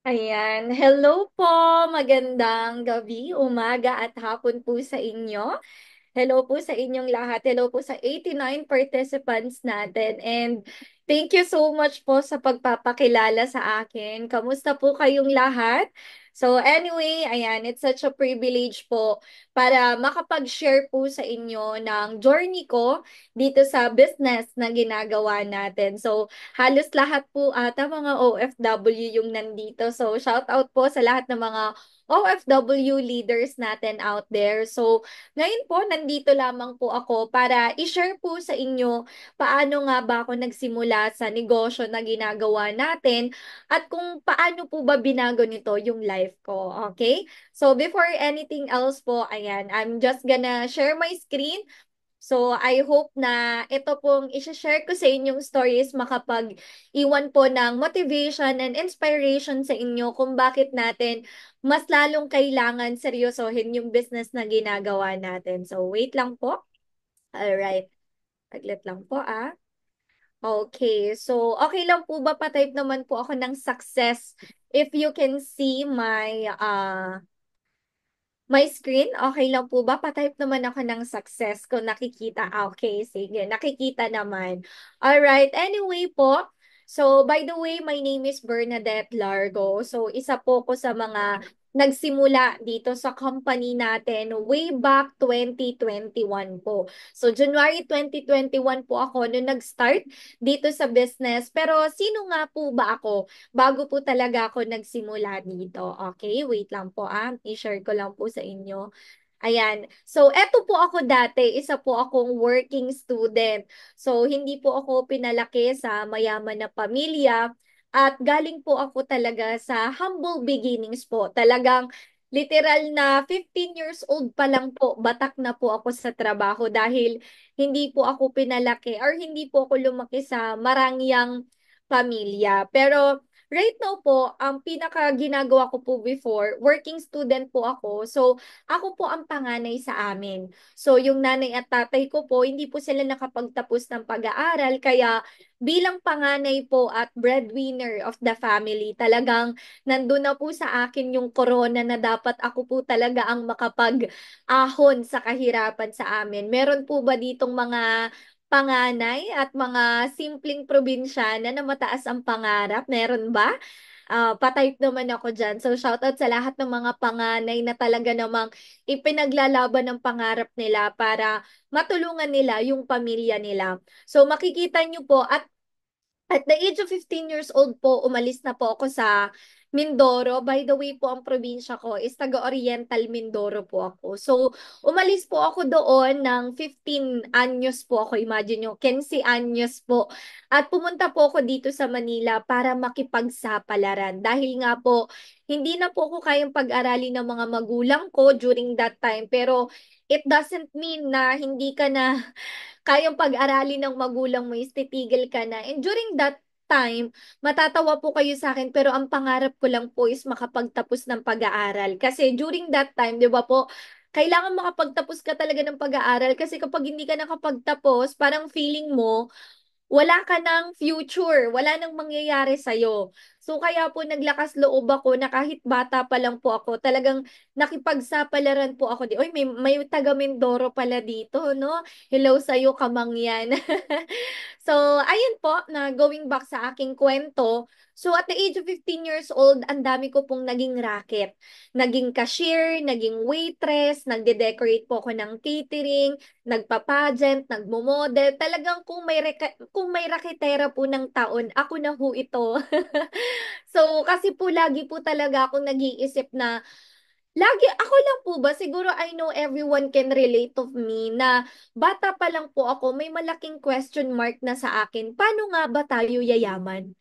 Ayan. Hello po! Magandang gabi, umaga at hapon po sa inyo. Hello po sa inyong lahat. Hello po sa 89 participants natin. And thank you so much po sa pagpapakilala sa akin. Kamusta po kayong lahat? So anyway, ayan, it's such a privilege po para makapag-share po sa inyo ng journey ko dito sa business na ginagawa natin. So halos lahat po ata mga OFW yung nandito. So shout out po sa lahat ng mga OFW leaders natin out there. So ngayon po, nandito lamang po ako para i-share po sa inyo paano nga ba ako nagsimula sa negosyo na ginagawa natin at kung paano po ba binago nito yung life ko. Okay? So before anything else po, ayan, I'm just gonna share my screen. So, I hope na ito pong i-share ko sa inyong stories makapag-iwan po ng motivation and inspiration sa inyo kung bakit natin mas lalong kailangan seryosohin yung business na ginagawa natin. So, wait lang po. Alright. Taglit lang po ah. Okay. So, okay lang po ba pa-type naman po ako ng success if you can see my screen, okay lang po ba? Pa-type naman ako ng success kung nakikita. Okay, sige. Nakikita naman. Alright. Anyway po, so by the way, my name is Bernadette Largo. So isa po ko sa mga nagsimula dito sa company natin way back 2021 po. So January 2021 po ako nung nag-start dito sa business. Pero sino nga po ba ako? Bago po talaga ako nagsimula dito. Okay, wait lang po ah. I-share ko lang po sa inyo. Ayan. So, eto po ako dati. Isa po akong working student. So, hindi po ako pinalaki sa mayaman na pamilya. At galing po ako talaga sa humble beginnings po. Talagang literal na 15 years old pa lang po, batak na po ako sa trabaho dahil hindi po ako pinalaki or hindi po ako lumaki sa marangyang pamilya. Pero right now po, ang pinaka ginagawa ko po before, working student po ako. So, ako po ang panganay sa amin. So, yung nanay at tatay ko po, hindi po sila nakapagtapos ng pag-aaral. Kaya, bilang panganay po at breadwinner of the family, talagang nandun na po sa akin yung corona na dapat ako po talaga ang makapag-ahon sa kahirapan sa amin. Meron po ba ditong mga panganay at mga simpleng probinsyana na mataas ang pangarap? Meron ba? Pa-type naman ako dyan. So, shoutout sa lahat ng mga panganay na talaga namang ipinaglalaban ng pangarap nila para matulungan nila yung pamilya nila. So, makikita nyo po, at the age of 15 years old po, umalis na po ako sa Mindoro. By the way po, ang probinsya ko is taga-Oriental Mindoro po ako. So, umalis po ako doon ng 15 anyos po ako. Imagine nyo, 15 anyos po. At pumunta po ako dito sa Manila para makipagsapalaran. Dahil nga po, hindi na po ako kayang pag-aralin ng mga magulang ko during that time. Pero, it doesn't mean na hindi ka na kayang pag-aralin ng magulang mo is titigil ka na. And during that time, matatawa po kayo sa akin, pero ang pangarap ko lang po is makapagtapos ng pag-aaral. Kasi during that time, di ba po, kailangan makapagtapos ka talaga ng pag-aaral kasi kapag hindi ka nakapagtapos, parang feeling mo, wala ka ng future, wala nang mangyayari sa'yo. So kaya po naglakas loob ako na kahit bata pa lang po ako, talagang nakipagsapalaran po ako. Oy, may taga Mindoro pala dito, no? Hello sa'yo, Kamangyan. So, ayun po, na going back sa aking kwento. So, at the age of 15 years old, ang dami ko pong naging racket. Naging cashier, naging waitress, nagde-decorate po ako ng catering, nagpa-pageant, nagmo-model. Talagang kung may raketera po ng taon, ako na ho ito. So, kasi po lagi po talaga akong nag-iisip na lagi, ako lang po ba, siguro I know everyone can relate to me na bata pa lang po ako, may malaking question mark na sa akin. Paano nga ba tayo yayaman?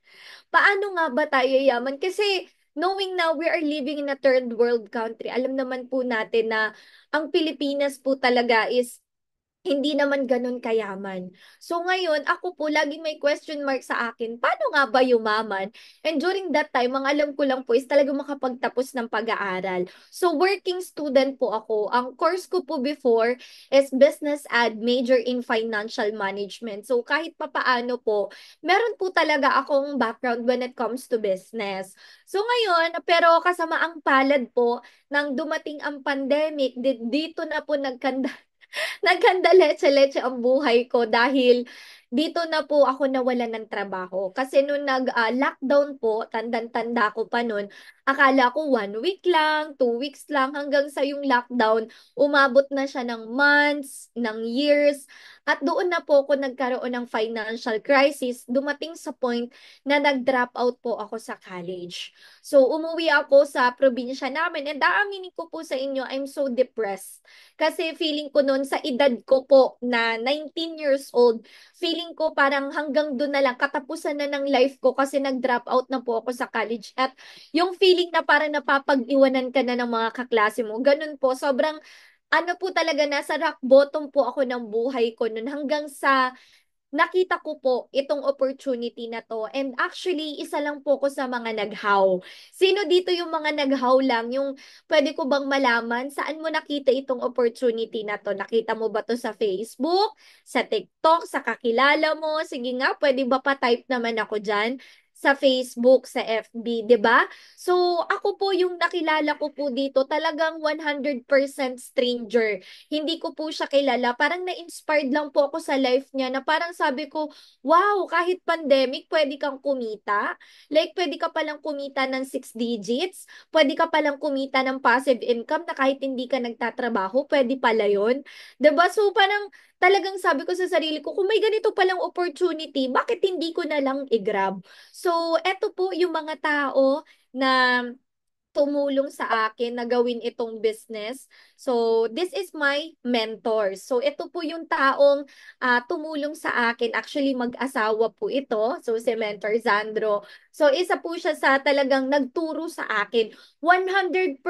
Paano nga ba tayo yayaman? Kasi knowing now we are living in a third world country, alam naman po natin na ang Pilipinas po talaga is hindi naman gano'n kayaman. So ngayon, ako po laging may question mark sa akin, paano nga ba yumaman? And during that time, ang alam ko lang po is talagang makapagtapos ng pag-aaral. So working student po ako. Ang course ko po before is business ad, major in financial management. So kahit papaano po, meron po talaga akong background when it comes to business. So ngayon, pero kasama ang palad po, nang dumating ang pandemic, dito na po nagkanda leche-leche ang buhay ko dahil dito na po ako nawalan ng trabaho. Kasi nung nag-lockdown po, tandang-tanda ko pa nun, akala ko 1 week lang, 2 weeks lang, hanggang sa yung lockdown, umabot na siya ng months, ng years, at doon na po ako nagkaroon ng financial crisis. Dumating sa point na nag-drop out po ako sa college. So, umuwi ako sa probinsya namin and aaminin ko po sa inyo, I'm so depressed kasi feeling ko noon sa edad ko po na 19 years old, feeling ko parang hanggang doon na lang, katapusan na ng life ko kasi nag-drop out na po ako sa college. At yung feeling na parang napapag-iwanan ka na ng mga kaklase mo, ganun po, sobrang ano po talaga, nasa rock bottom po ako ng buhay ko noon hanggang sa nakita ko po itong opportunity na to. And actually, isa lang po ko sa mga naghaw. Sino dito yung mga naghaw lang? Yung pwede ko bang malaman saan mo nakita itong opportunity na to? Nakita mo ba to sa Facebook, sa TikTok, sa kakilala mo? Sige nga, pwede ba pa-type naman ako dyan? Sa Facebook, sa FB, 'di ba? So, ako po yung nakilala ko po dito, talagang 100% stranger. Hindi ko po siya kilala. Parang na-inspired lang po ako sa life niya na parang sabi ko, wow, kahit pandemic, pwede kang kumita. Like, pwede ka palang kumita ng 6 digits. Pwede ka palang kumita ng passive income na kahit hindi ka nagtatrabaho, pwede pala yun. 'Di ba? So, parang talagang sabi ko sa sarili ko, kung may ganito palang opportunity, bakit hindi ko na lang i-grab? So, eto po yung mga tao na tumulong sa akin na gawin itong business. So, this is my mentor. So, ito po yung taong tumulong sa akin. Actually, mag-asawa po ito. So, si Mentor Zandro. So, isa po siya sa talagang nagturo sa akin. 100%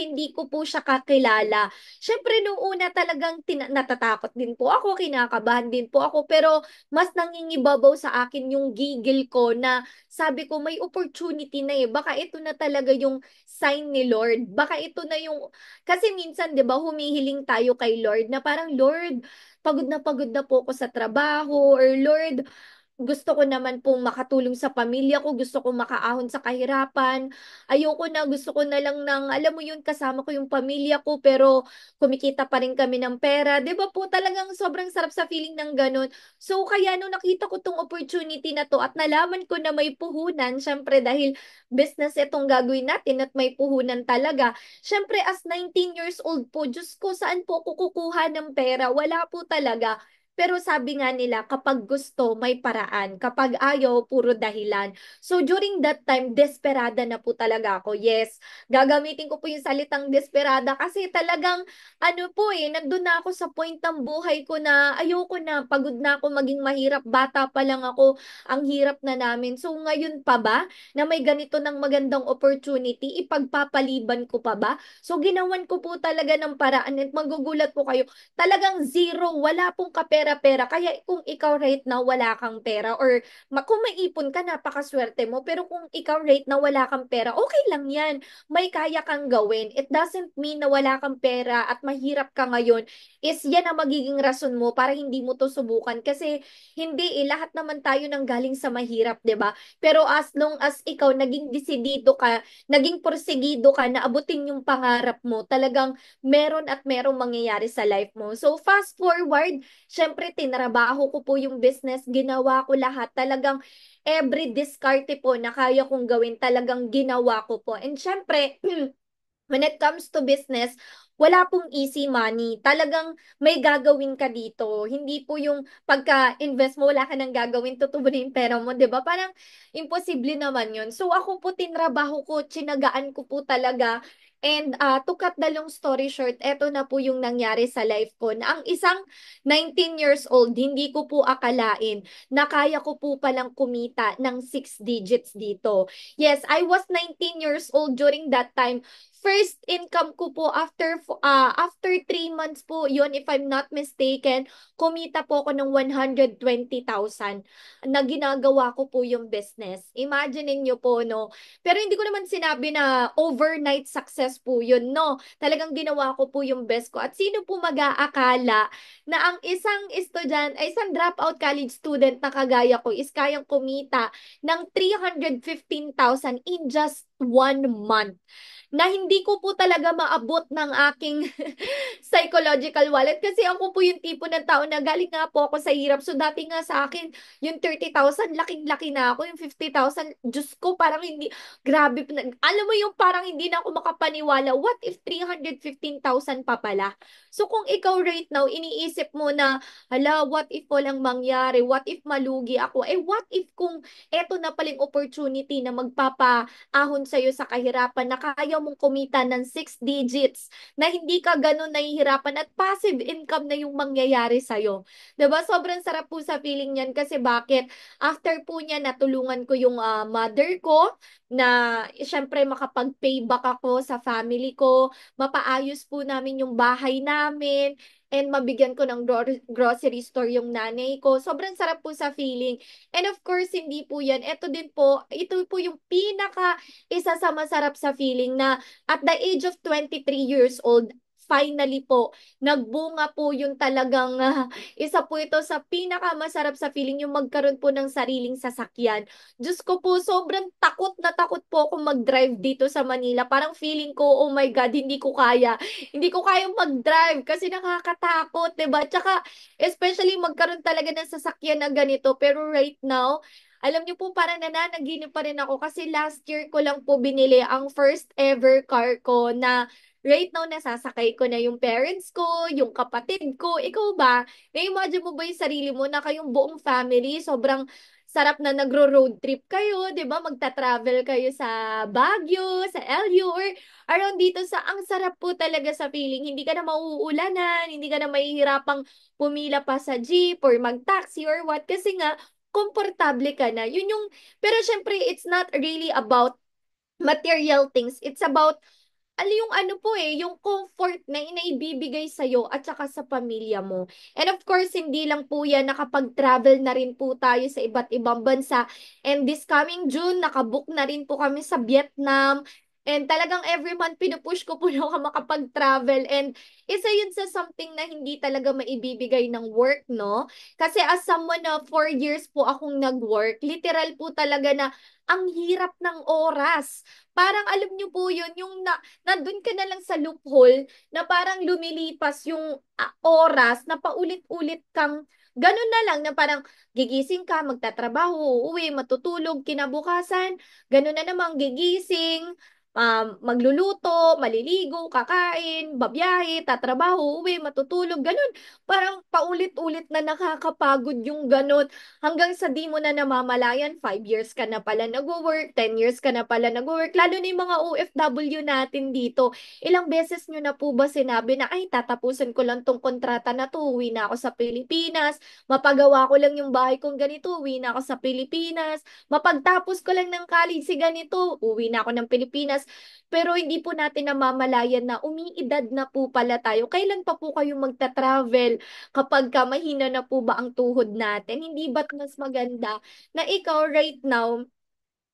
hindi ko po siya kakilala. Siyempre, nung una talagang natatakot din po ako, kinakabahan din po ako. Pero, mas nangingibabaw sa akin yung gigil ko na sabi ko, may opportunity na eh. Baka ito na talaga yung sign ni Lord. Baka ito na yung, kasi minsan, di ba, humihiling tayo kay Lord na parang, Lord, pagod na po ako sa trabaho, or Lord, gusto ko naman pong makatulong sa pamilya ko, gusto ko makaahon sa kahirapan. Ayoko na, gusto ko na lang ng, alam mo yun, kasama ko yung pamilya ko, pero kumikita pa rin kami ng pera. 'Di ba po, talagang sobrang sarap sa feeling ng ganun. So, kaya nung nakita ko tong opportunity na to at nalaman ko na may puhunan, syempre dahil business itong gagawin natin at may puhunan talaga. Syempre, as 19 years old po, Diyos ko, saan po ako kukuha ng pera? Wala po talaga. Pero sabi nga nila, kapag gusto, may paraan. Kapag ayaw, puro dahilan. So during that time, desperada na po talaga ako. Yes, gagamitin ko po yung salitang desperada kasi talagang, ano po nandun na ako sa point ng buhay ko na ayoko na, pagod na ako maging mahirap. Bata pa lang ako, ang hirap na namin. So ngayon pa ba, na may ganito ng magandang opportunity, ipagpapaliban ko pa ba? So ginawan ko po talaga ng paraan at magugulat po kayo, talagang zero, wala pong kapera-pera. Kaya kung ikaw right now wala kang pera or kung may ipon ka, napakaswerte mo. Pero kung ikaw right now wala kang pera, okay lang yan. May kaya kang gawin. It doesn't mean na wala kang pera at mahirap ka ngayon is yan ang magiging rason mo para hindi mo to subukan. Kasi hindi lahat naman tayo nang galing sa mahirap, 'di ba? Pero as long as ikaw naging desidido ka, naging porsigido ka na abutin yung pangarap mo, talagang meron at merong mangyayari sa life mo. So, fast forward, syempre, tinrabaho ko po yung business, ginawa ko lahat. Talagang every diskarte po na kaya kong gawin, talagang ginawa ko po. And syempre, when it comes to business, wala pong easy money. Talagang may gagawin ka dito. Hindi po yung pagka-invest mo, wala ka nang gagawin, tutubo na yung pera mo, di ba? Parang imposible naman yun. So ako po, tinrabaho ko, tsinagaan ko po talaga. And to cut the long story short, eto na po yung nangyari sa life ko na ang isang 19 years old, hindi ko po akalain na kaya ko po palang kumita ng 6 digits dito. Yes, I was 19 years old during that time. First income ko po after after 3 months po yun, if I'm not mistaken, kumita po ako ng 120,000 na ginagawa ko po yung business. Imagine niyo po, no? Pero hindi ko naman sinabi na overnight success po yun, no? Talagang ginawa ko po yung best ko. At sino po mag-aakala na ang isang estudyante, ay isang dropout college student na kagaya ko is kayang kumita ng 315,000 in just 1 month na hindi ko po talaga maabot ng aking psychological wallet kasi ako po yung tipo ng tao na galing nga po ako sa hirap. So dati nga sa akin, yung 30,000, laking-laki na ako. Yung 50,000, Diyos ko, parang hindi, grabe. Alam mo yung parang hindi na ako makapaniwala. What if 315,000 pa pala? So kung ikaw right now, iniisip mo na, hala, what if walang mangyari? What if malugi ako? Eh, what if kung eto na paling opportunity na magpapaahon sa'yo sa kahirapan na kaya mong kumita ng 6 digits na hindi ka ganun nahihirapan at passive income na yung mangyayari sa'yo. 'Di ba? Sobrang sarap po sa feeling niyan kasi bakit? After po niya, natulungan ko yung mother ko na syempre makapag-payback ako sa family ko, mapaayos po namin yung bahay namin, and mabigyan ko ng grocery store yung nanay ko. Sobrang sarap po sa feeling. And of course, hindi po yan. Ito po yung pinaka isa sa masarap sa feeling na at the age of 23 years old, finally po, nagbunga po yung talagang isa po ito sa pinakamasarap sa feeling yung magkaroon po ng sariling sasakyan. Diyos ko po, sobrang takot na takot po ako mag-drive dito sa Manila. Parang feeling ko, oh my God, hindi ko kaya. Hindi ko kaya mag-drive kasi nakakatakot, 'di ba? Tsaka, especially magkaroon talaga ng sasakyan na ganito. Pero right now, alam niyo po, parang nananaginip pa rin ako kasi last year ko lang po binili ang first ever car ko na right now nasasakay ko na yung parents ko, yung kapatid ko. Ikaw ba? Na-imagine mo ba yung sarili mo na kayong buong family, sobrang sarap na nagro-road trip kayo, 'di ba? Magta-travel kayo sa Baguio, sa LU, or around dito sa ang sarap po talaga sa feeling. Hindi ka na mauulanan, hindi ka na mahihirapang pumila pa sa jeep or mag-taxi or what kasi nga komportable ka na. Yun yung, pero syempre, it's not really about material things. It's about, yung ano po yung comfort na inaibibigay sa'yo at saka sa pamilya mo. And of course, hindi lang po yan, nakapag-travel na rin po tayo sa iba't ibang bansa. And this coming June, nakabook na rin po kami sa Vietnam. And talagang every month, pinupush ko po na ako makapag-travel. And isa yun sa something na hindi talaga maibibigay ng work, no? Kasi as someone na 4 years po akong nag-work, literal po talaga na ang hirap ng oras. Parang alam niyo po yun, yung nandun ka na lang sa loophole na parang lumilipas yung oras na paulit-ulit kang ganun na lang na parang gigising ka, magtatrabaho, uuwi, matutulog, kinabukasan, ganun na namang gigising, magluluto, maliligo, kakain, babiyahe, tatrabaho, uuwi, matutulog, ganun. Parang paulit-ulit na nakakapagod yung ganun hanggang sa di mo na namamalayan, 5 years ka na pala nag-work, 10 years ka na pala nag-work, lalo na yung mga OFW natin dito. Ilang beses nyo na po ba sinabi na, ay, tatapusin ko lang tong kontrata na to, uwi na ako sa Pilipinas, mapagawa ko lang yung bahay kong ganito, uwi na ako sa Pilipinas, mapagtapos ko lang ng college si ganito, uwi na ako ng Pilipinas. Pero hindi po natin namamalayan na umiidad na po pala tayo. Kailan pa po kayo magta-travel? Kapag ka mahina na po ba ang tuhod natin? Hindi ba't mas maganda na ikaw right now,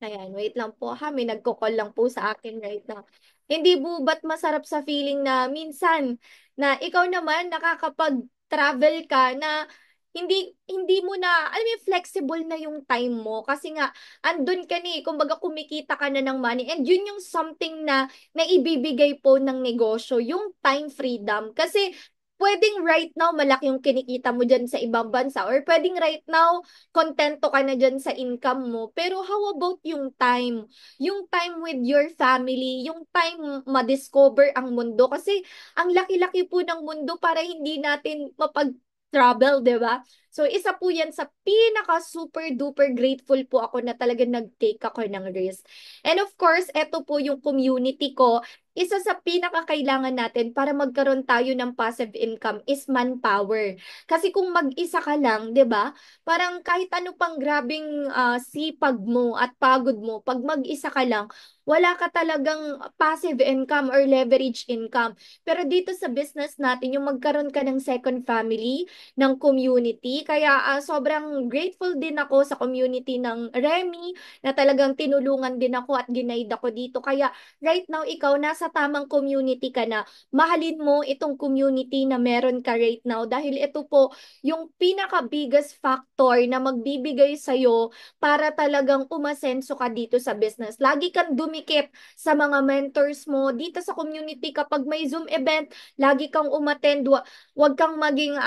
ayan, wait lang po ha, may nagko-call lang po sa akin right now. Hindi po ba't masarap sa feeling na minsan na ikaw naman nakakapag-travel ka na hindi hindi mo na, alam mo yung flexible na yung time mo kasi nga andun ka ni, kumbaga kumikita ka na ng money and yun yung something na naibibigay po ng negosyo, yung time freedom. Kasi pwedeng right now malaki yung kinikita mo dyan sa ibang bansa or pwedeng right now kontento ka na dyan sa income mo. Pero how about yung time? Yung time with your family, yung time ma-discover ang mundo. Kasi ang laki-laki po ng mundo para hindi natin mapag-travel, di ba? So isa po yan sa pinaka super duper grateful po ako na talaga nag-take ako ng risk. And of course, eto po yung community ko. Isa sa pinakakailangan natin para magkaroon tayo ng passive income is manpower. Kasi kung mag-isa ka lang, 'di ba? Parang kahit ano pang grabing sipag mo at pagod mo, pag mag-isa ka lang, wala ka talagang passive income or leverage income. Pero dito sa business natin, yung magkaroon ka ng second family, ng community. Kaya sobrang grateful din ako sa community ng Remy na talagang tinulungan din ako at ginaid ako dito. Kaya right now, ikaw nasa tamang community ka na. Mahalin mo itong community na meron ka right now dahil ito po yung pinaka-biggest factor na magbibigay sa'yo para talagang umasenso ka dito sa business. Lagi kang dumikit sa mga mentors mo dito sa community kapag may Zoom event, lagi kang umattend, wag kang maging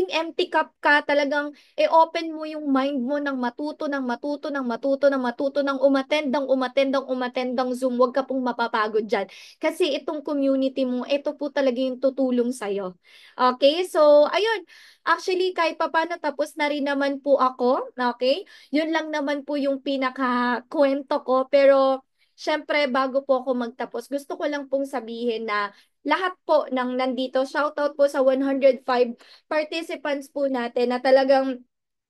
empty cup ka, talagang open mo yung mind mo ng matuto, ng matuto, ng matuto, ng matuto, ng umattend, ng umattend, ng umattend, ng Zoom, wag ka pong mapapagod dyan. Kasi itong community mo, ito po talaga yung tutulong sa'yo. Okay, so ayun, actually kahit papano tapos na rin naman po ako, okay? Yun lang naman po yung pinaka kwento ko, pero syempre, bago po ako magtapos, gusto ko lang pong sabihin na lahat po ng nandito, shoutout po sa 105 participants po natin na talagang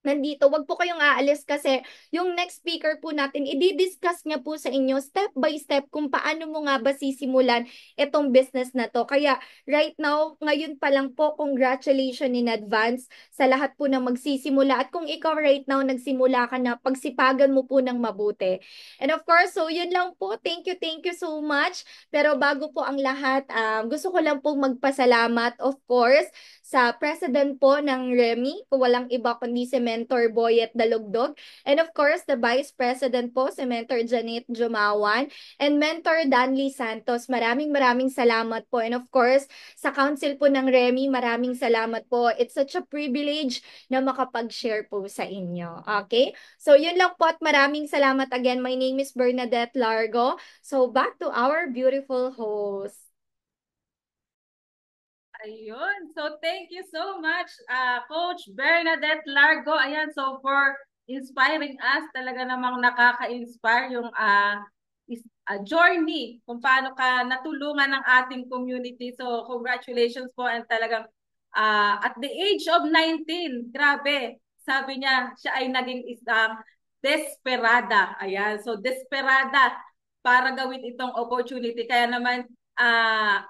nandito. Wag po kayong aalis kasi yung next speaker po natin, i-discuss niya po sa inyo step by step kung paano mo nga ba sisimulan itong business na to. Kaya right now, ngayon pa lang po, congratulations in advance sa lahat po na magsisimula. At kung ikaw right now nagsimula ka na, pagsipagan mo po ng mabuti. And of course, so yun lang po. Thank you so much. Pero bago po ang lahat, gusto ko lang po magpasalamat, of course, sa president po ng Remy, kung walang iba kundi si Mentor Boyet Dalugdog. And of course, the vice president po, si Mentor Janet Jumawan. And Mentor Danley Santos. Maraming salamat po. And of course, sa council po ng Remy, maraming salamat po. It's such a privilege na makapag-share po sa inyo. Okay? So, yun lang po at maraming salamat again. My name is Bernadette Largo. So, back to our beautiful host. Ayun. So, thank you so much, Coach Bernadette Largo. Ayan, so for inspiring us, talaga namang nakaka-inspire yung journey kung paano ka natulungan ng ating community. So, congratulations po and talagang at the age of 19, grabe, sabi niya, siya ay naging isang desperada. Ayan, so desperada para gawin itong opportunity. Kaya naman,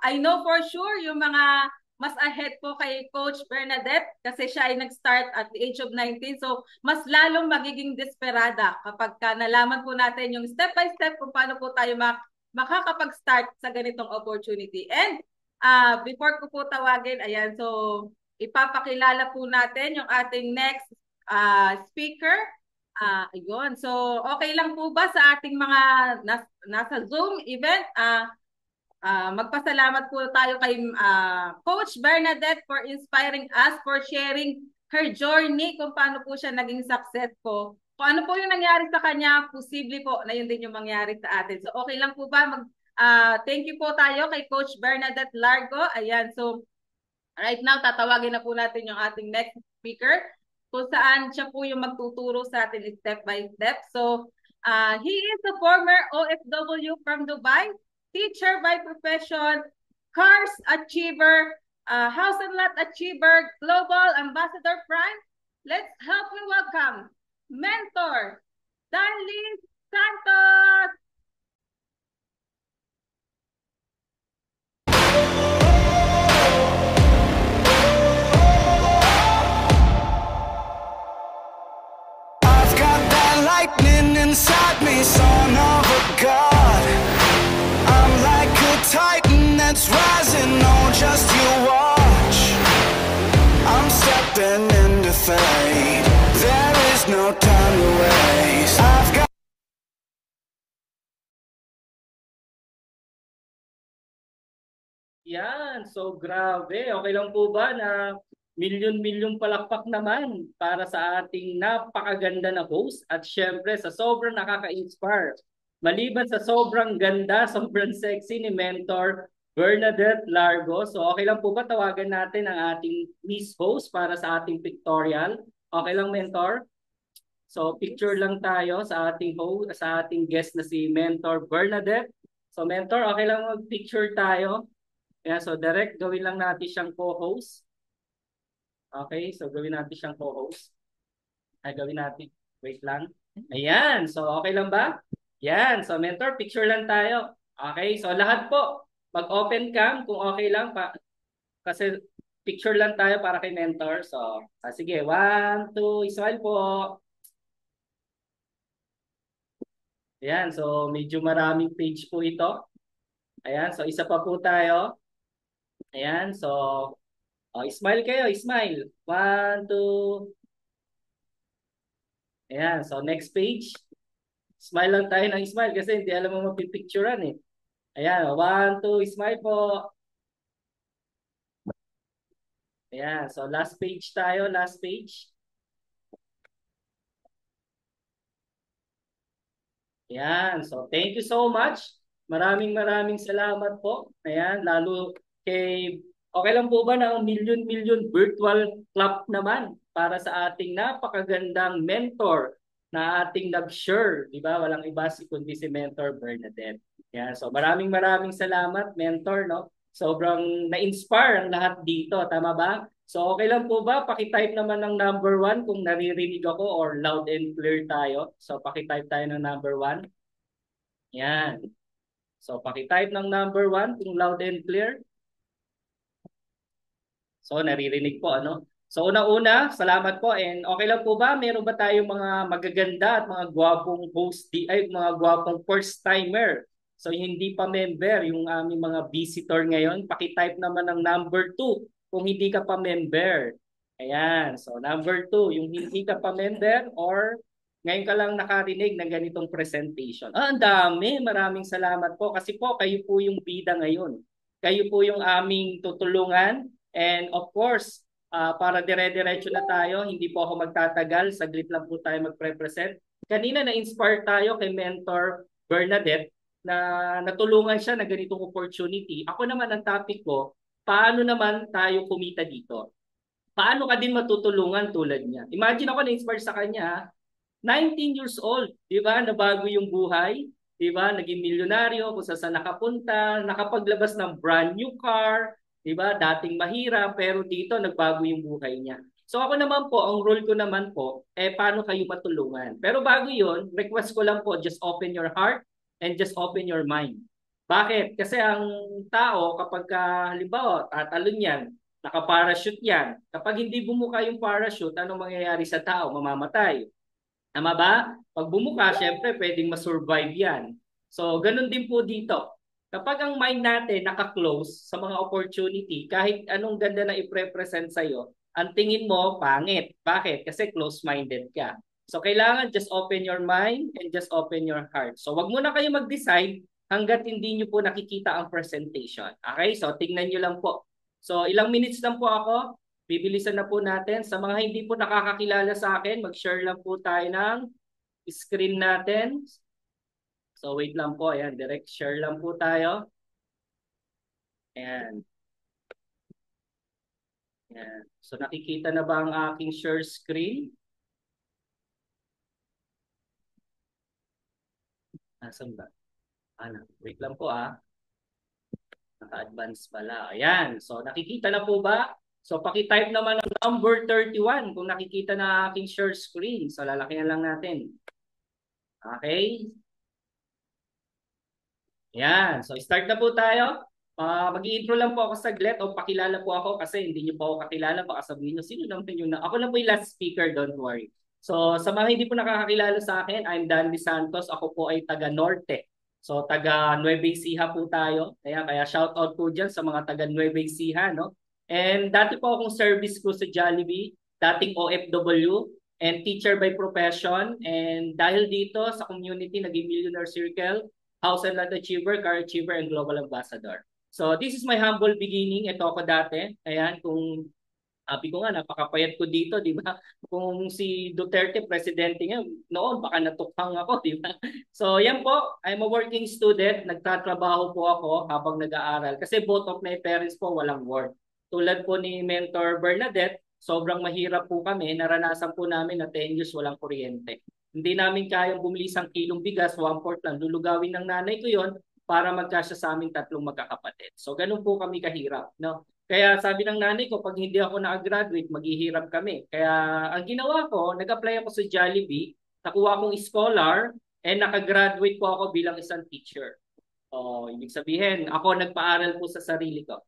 I know for sure yung mga mas ahead po kay Coach Bernadette kasi siya ay nag-start at the age of 19. So, mas lalong magiging desperada kapag nalaman po natin yung step by step kung paano po tayo makakapag-start sa ganitong opportunity. And before ko po tawagin, ayan, so ipapakilala po natin yung ating next speaker. Ayun. So, okay lang po ba sa ating mga nasa Zoom event? Magpasalamat po tayo kay Coach Bernadette for inspiring us, for sharing her journey kung paano po siya naging successful. Kung ano po yung nangyari sa kanya, posible po na yun din yung mangyari sa atin. So okay lang po ba? Thank you po tayo kay Coach Bernadette Largo. Ayan, so right now tatawagin na po natin yung ating next speaker kung saan siya po yung magtuturo sa atin step by step. So he is a former OFW from Dubai, teacher by profession, cars achiever, house and lot achiever, global ambassador prime. Let's help me welcome mentor Danley Santos. I've got that lightning inside me, son of a god. I'm like a titan that's rising, oh just you watch. I'm stepping into fate, there is no time to waste. I've got Yan, so grabe. Okay lang po ba na milyon-milyong palakpak naman para sa ating napakaganda na host at syempre sa sobrang nakaka-inspire. Maliban sa sobrang ganda, sobrang sexy ni Mentor Bernadette Largo. So okay lang po ba tawagan natin ang ating Miss Host para sa ating pictorial? Okay lang, mentor? So picture lang tayo sa ating host, sa ating guest na si Mentor Bernadette. So mentor, okay lang mag-picture tayo. Yeah, so direct gawin lang natin siyang co-host. Okay, so gawin natin siyang co-host. Ay, gawin natin. Wait lang. Ayan, so okay lang ba? Yan, so mentor, picture lang tayo. Okay, so lahat po, mag-open cam kung okay lang pa. Kasi picture lang tayo para kay mentor. So, sige, 1, 2, smile po. Ayan, so medyo maraming page po ito. Ayan, so isa pa po tayo. Ayan, so smile kayo, smile. 1, 2. Ayan, so next page. Smile lang tayo ng smile kasi hindi alam mo mapipicturean eh. Ayan, 1, 2, smile po. Ayan, so last page tayo, last page. Ayan, so thank you so much. Maraming salamat po. Ayan, lalo kay, okay lang po ba na million virtual club naman para sa ating napakagandang mentor na ating nag-share, di ba? Walang iba kundi si Mentor Bernadette. Ayan, so maraming salamat, mentor, no? Sobrang na-inspire ang lahat dito, tama ba? So okay lang po ba? Paki-type naman ng number 1 kung naririnig ako or loud and clear tayo. So paki-type tayo ng number 1. Yan. So paki-type ng number 1 kung loud and clear. So naririnig po ano? So una-una, salamat po and okay lang po ba? Meron ba tayong mga magaganda at mga gwapong host ay mga gwapong first timer? So hindi pa member yung aming mga visitor ngayon, paki-type naman ng number 2 kung hindi ka pa member. Ayan. So number 2, yung hindi ka pa member or ngayon ka lang nakarinig ng ganitong presentation. Ang dami. Maraming salamat po kasi po kayo po yung bida ngayon. Kayo po yung aming tutulungan and of course, para dire-diretso na tayo, hindi po ako magtatagal, saglit lang po tayo magpre-present. Kanina na-inspire tayo kay Mentor Bernadette na natulungan siya na ganitong opportunity. Ako naman ang topic ko, paano naman tayo kumita dito? Paano ka din matutulungan tulad niya? Imagine ako na-inspire sa kanya, 19 years old, di ba? Nabago yung buhay, di ba? Naging milyonaryo, kung saan nakapunta, nakapaglabas ng brand new car, di ba? Dating mahirap, pero dito nagbago yung buhay niya. So ako naman po, ang role ko naman po, paano kayo matulungan? Pero bago yun, request ko lang po, just open your heart and just open your mind. Bakit? Kasi ang tao, kapag halimbawa, tatalon yan, naka-parachute yan. Kapag hindi bumuka yung parachute, anong mangyayari sa tao? Mamamatay. Tama ba? Pag bumuka, syempre pwedeng masurvive yan. So, ganun din po dito. Kapag ang mind natin naka-close sa mga opportunity, kahit anong ganda na i-represent sa'yo, ang tingin mo, pangit. Bakit? Kasi close-minded ka. So, kailangan just open your mind and just open your heart. So, wag muna kayo mag-decide hanggat hindi nyo po nakikita ang presentation. Okay? So, tingnan nyo lang po. So, ilang minutes lang po ako. Bibilisan na po natin. Sa mga hindi po nakakakilala sa akin, mag-share lang po tayo ng screen natin. So, wait lang po. Ayan, direct share lang po tayo. Ayan. Ayan. So, nakikita na ba ang aking share screen? Nasaan ba? Wait lang po Naka-advance pala. Ayan. So, nakikita na po ba? So, paki-type naman ng number 31 kung nakikita na aking share screen. So, lalakihan lang natin. Okay? Ayan. So, start na po tayo. Mag-i-intro lang po ako saglit o pakilala po ako kasi hindi niyo po ako kakilala. Baka sabihin niyo, sino naman yun na? Ako lang po yung last speaker, don't worry. So, sa mga hindi po nakakakilala sa akin, I'm Danny Santos. Ako po ay taga Norte. So, taga Nueva Ecija po tayo. Kaya shout out po dyan sa mga taga Nueva Ecija, no? And dati po akong service ko sa Jollibee, dating OFW and teacher by profession. And dahil dito sa community, naging Millionaire Circle, House and Land Achiever, Car Achiever, and Global Ambassador. So, this is my humble beginning. Ito ako dati. Ayan, kung sabi ko nga, napakapayat ko dito, di ba? Kung si Duterte, presidente niya, noon, baka natukhang ako, di ba? So, yan po. I'm a working student. Nagtatrabaho po ako habang nag-aaral. Kasi both of my parents po walang work. Tulad po ni Mentor Bernadette, sobrang mahirap po kami. Naranasan po namin na 10 years walang kuryente. Hindi namin kayang bumili isang kilong bigas, 1/4 lang. Lulugawin ng nanay ko yon para magkasya sa aming tatlong magkakapatid. So ganun po kami kahirap. No? Kaya sabi ng nanay ko, pag hindi ako na-graduate, maghihirap kami. Kaya ang ginawa ko, nag-apply ako sa Jollibee, nakuha akong scholar, and nakagraduate po ako bilang isang teacher. Ibig sabihin, ako nagpaaral po sa sarili ko.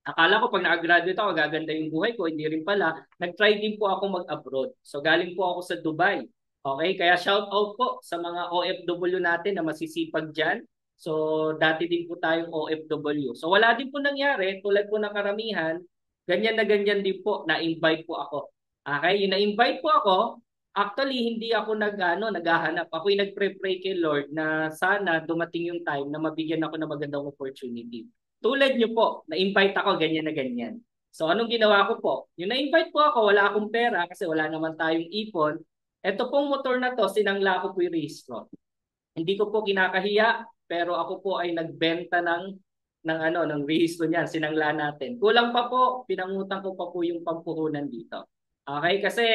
Akala ko pag nakagraduate ako, gaganda yung buhay ko. Hindi rin pala. Nag-try din po ako mag-abroad. So galing po ako sa Dubai. Okay, kaya shout out po sa mga OFW natin na masisipag dyan. So dati din po tayong OFW. So wala din po nangyari. Tulad po ng karamihan, ganyan na ganyan din po. Na-invite po ako. Okay, yung na-invite po ako, actually hindi ako naghahanap. Ako yung nagpre-pray kay Lord na sana dumating yung time na mabigyan ako ng magandang opportunity. Tulad nyo po, na-invite ako ganyan na ganyan. So anong ginawa ko po? Yung na-invite po ako, wala akong pera kasi wala naman tayong ipon. Ito pong motor na to, sinangla ko po yung rehistro. Hindi ko po kinakahiya, pero ako po ay nagbenta ng rehistro niyan, sinangla natin. Kulang pa po, pinangutang ko pa po yung pampuhunan dito. Okay, kasi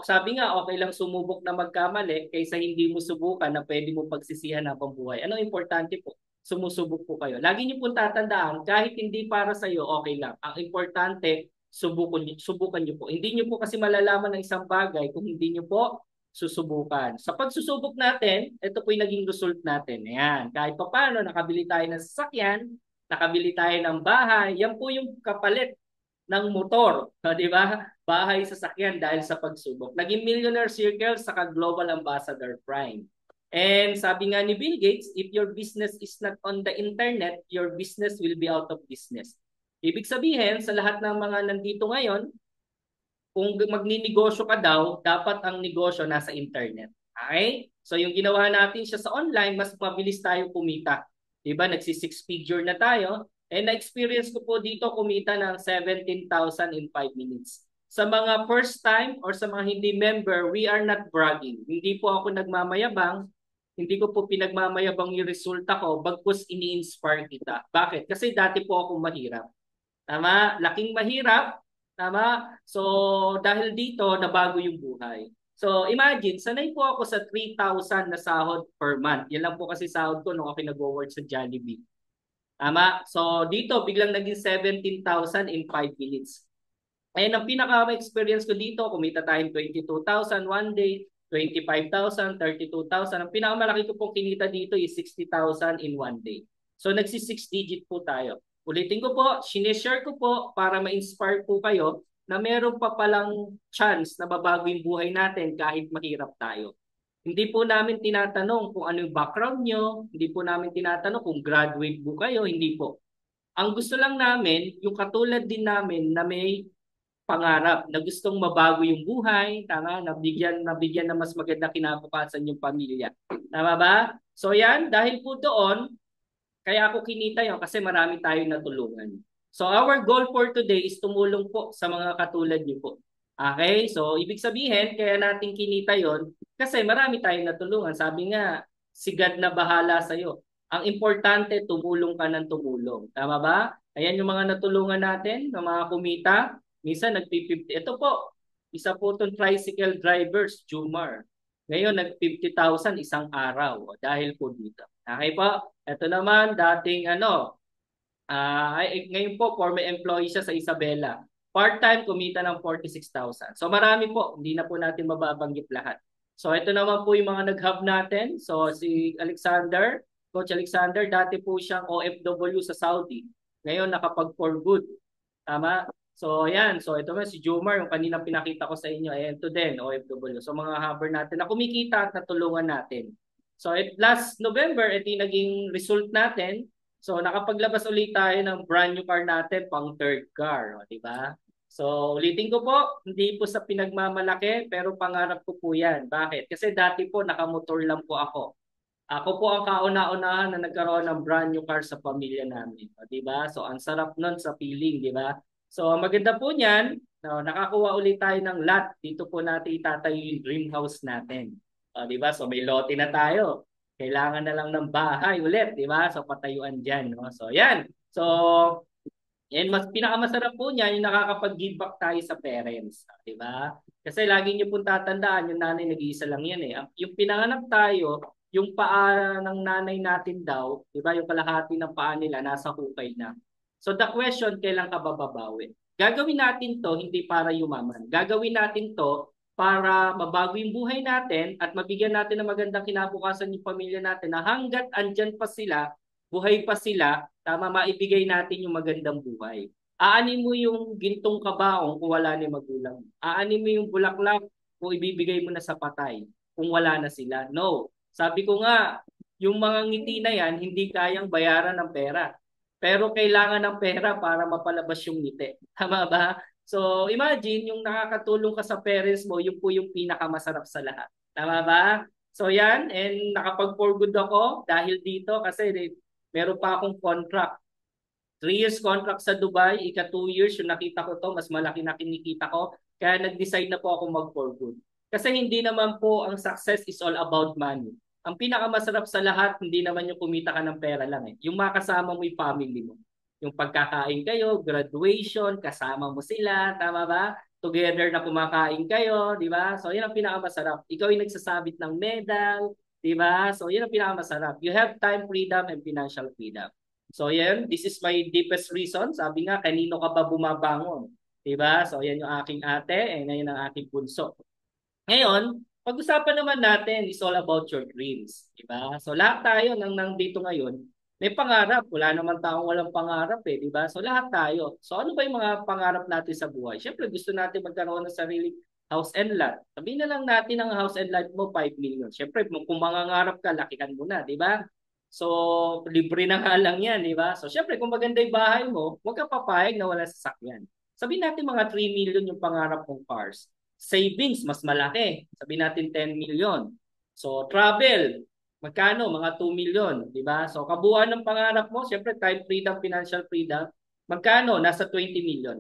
sabi nga, okay lang sumubok na magkamali kaysa hindi mo subukan na pwede mo pagsisihan habang buhay. Ano importante po? Sumusubok po kayo. Lagi niyo pong tatandaan, kahit hindi para sa iyo, okay lang. Ang importante, subukan niyo po. Hindi niyo po kasi malalaman ng isang bagay kung hindi niyo po susubukan. Sa pagsusubok natin, ito po yung naging result natin. Ayan, kahit pa paano, nakabili tayo ng sasakyan, nakabili tayo ng bahay, yan po yung kapalit ng motor, di ba? Bahay, sasakyan dahil sa pagsubok. Naging Millionaire Circle saka Global Ambassador Prime. And sabi nga ni Bill Gates, if your business is not on the internet, your business will be out of business. Ibig sabihin, sa lahat ng mga nandito ngayon, kung magninegosyo ka daw, dapat ang negosyo nasa internet. Okay? So yung ginawa natin siya sa online, mas mabilis tayo kumita. Diba? Nagsi-six figure na tayo. And na-experience ko po dito kumita ng 17,000 in 5 minutes. Sa mga first time or sa mga hindi member, we are not bragging. Hindi po ako nagmamayabang. Hindi ko po pinagmamayabang yung resulta ko, bagkus ini-inspire kita. Bakit? Kasi dati po ako mahirap. Tama? Laking mahirap. Tama? So, dahil dito, nabago yung buhay. So, imagine, sanay po ako sa 3,000 na sahod per month. Yan lang po kasi sahod ko nung ako nag-work sa Jollibee. Tama? So, dito, biglang naging 17,000 in 5 minutes. And ang pinaka-experience ko dito, kumita tayong 22,000 one day, 25,000, 32,000. Ang pinakamalaki ko pong kinita dito is 60,000 in one day. So nagsi-6 digit po tayo. Ulitin ko po, sineshare ko po para ma-inspire po kayo na meron pa palang chance na babago yung buhay natin kahit mahirap tayo. Hindi po namin tinatanong kung ano yung background nyo, hindi po namin tinatanong kung graduate po kayo, hindi po. Ang gusto lang namin, yung katulad din namin na may pangarap na gustong mabago yung buhay, tama, nabigyan na mas maganda kinabukasan yung pamilya. Tama ba? So yan, dahil po doon, kaya ako kinita yun kasi marami tayong natulungan. So our goal for today is tumulong po sa mga katulad niyo po. Okay? So ibig sabihin, kaya natin kinita yon kasi marami tayong natulungan. Sabi nga, si God na bahala sa'yo. Ang importante, tumulong ka ng tumulong. Tama ba? Ayan yung mga natulungan natin, ng mga kumita. Minsan nag-50. Ito po, isa po itong tricycle drivers, Jumar. Ngayon nag-50,000 isang araw dahil po dito. Okay po? Ito naman dating ngayon po former employee siya sa Isabela. Part-time kumita ng 46,000. So marami po, hindi na po natin mababanggit lahat. So ito naman po yung mga nag-hub natin. So si Alexander, Coach Alexander, dati po siyang OFW sa Saudi. Ngayon nakapag for good. Tama? So ayan, so ito man si Jomar, yung kaninang pinakita ko sa inyo, ayan to din, OFW. So mga hubber natin na kumikita at natulungan natin. So last November, ito yung naging result natin. So nakapaglabas ulit tayo ng brand new car natin, pang third car, di ba? So ulitin ko po, hindi po sa pinagmamalaki, pero pangarap ko po yan. Bakit? Kasi dati po nakamotor lang po ako. Ako po ang kauna-unahan na nagkaroon ng brand new car sa pamilya namin. Di ba? So ang sarap nun sa feeling, di ba? So maganda po niyan, nakakuha ulit tayo ng lot. Dito po natin itatayo yung dream house natin. Di ba? So may lote na tayo. Kailangan na lang ng bahay ulit, di ba? So patayuan diyan, no? So yan. So And mas pinakamasarap po niya yung nakakapag-give back tayo sa parents, di ba? Kasi lagi niyo pong tatandaan, yung nanay nag-iisa lang yan eh. Yung pinanganak tayo, yung paa ng nanay natin daw, di ba? Yung kalahati ng paa nila nasa hukay na. So the question, kailan ka bababawi? Gagawin natin to hindi para yumaman. Gagawin natin to para mabago yung buhay natin at mabigyan natin ng magandang kinabukasan yung pamilya natin na hanggat andyan pa sila, buhay pa sila, tama, maibigay natin yung magandang buhay. Aanin mo yung gintong kabaong kung wala ni magulang. Aanin mo yung bulaklak kung ibibigay mo na sa patay kung wala na sila. No. Sabi ko nga, yung mga ngiti na yan, hindi kayang bayaran ng pera. Pero kailangan ng pera para mapalabas yung ngiti. Tama ba? So imagine, yung nakakatulong ka sa parents mo, yun po yung pinakamasarap sa lahat. Tama ba? So yan, and nakapag-for good ako dahil dito kasi meron pa akong contract. 3 years contract sa Dubai, ika 2 years yung nakita ko to, mas malaki na kinikita ko. Kaya nag-decide na po ako mag-for good. Kasi hindi naman po ang success is all about money. Ang pinakamasarap sa lahat, hindi naman yung kumita ka ng pera lang eh. Yung makasama mo yung family mo. Yung pagkakain kayo, graduation, kasama mo sila, tama ba? Together na kumakain kayo, di ba? So yun ang pinakamasarap. Ikaw yung nagsasabit ng medal, di ba? So yun ang pinakamasarap. You have time freedom and financial freedom. So yan, this is my deepest reason. Sabi nga, kanino ka ba bumabangon? Diba? So yan yung aking ate, and ngayon ang aking bunso. Ngayon, pag-usapan naman natin is all about your dreams. Diba? So lahat tayo nang dito ngayon, may pangarap. Wala naman taong walang pangarap eh. Diba? So lahat tayo. So ano ba yung mga pangarap natin sa buhay? Siyempre gusto natin magkaroon ng sariling house and lot. Sabihin na lang natin ang house and lot mo, 5 million. Siyempre, kung mangangarap ka, lakihan mo na. Diba? So, libre na nga lang yan, di ba? So, syempre, kung maganda yung bahay mo, huwag ka papayag na wala sasakyan. Sabihin natin mga 3 million yung pangarap mong cars. Savings, mas malaki. Sabihin natin 10 million. So, travel, magkano? Mga 2 million, di ba? So, kabuuan ng pangarap mo, syempre, time freedom, financial freedom, magkano? Nasa 20 million.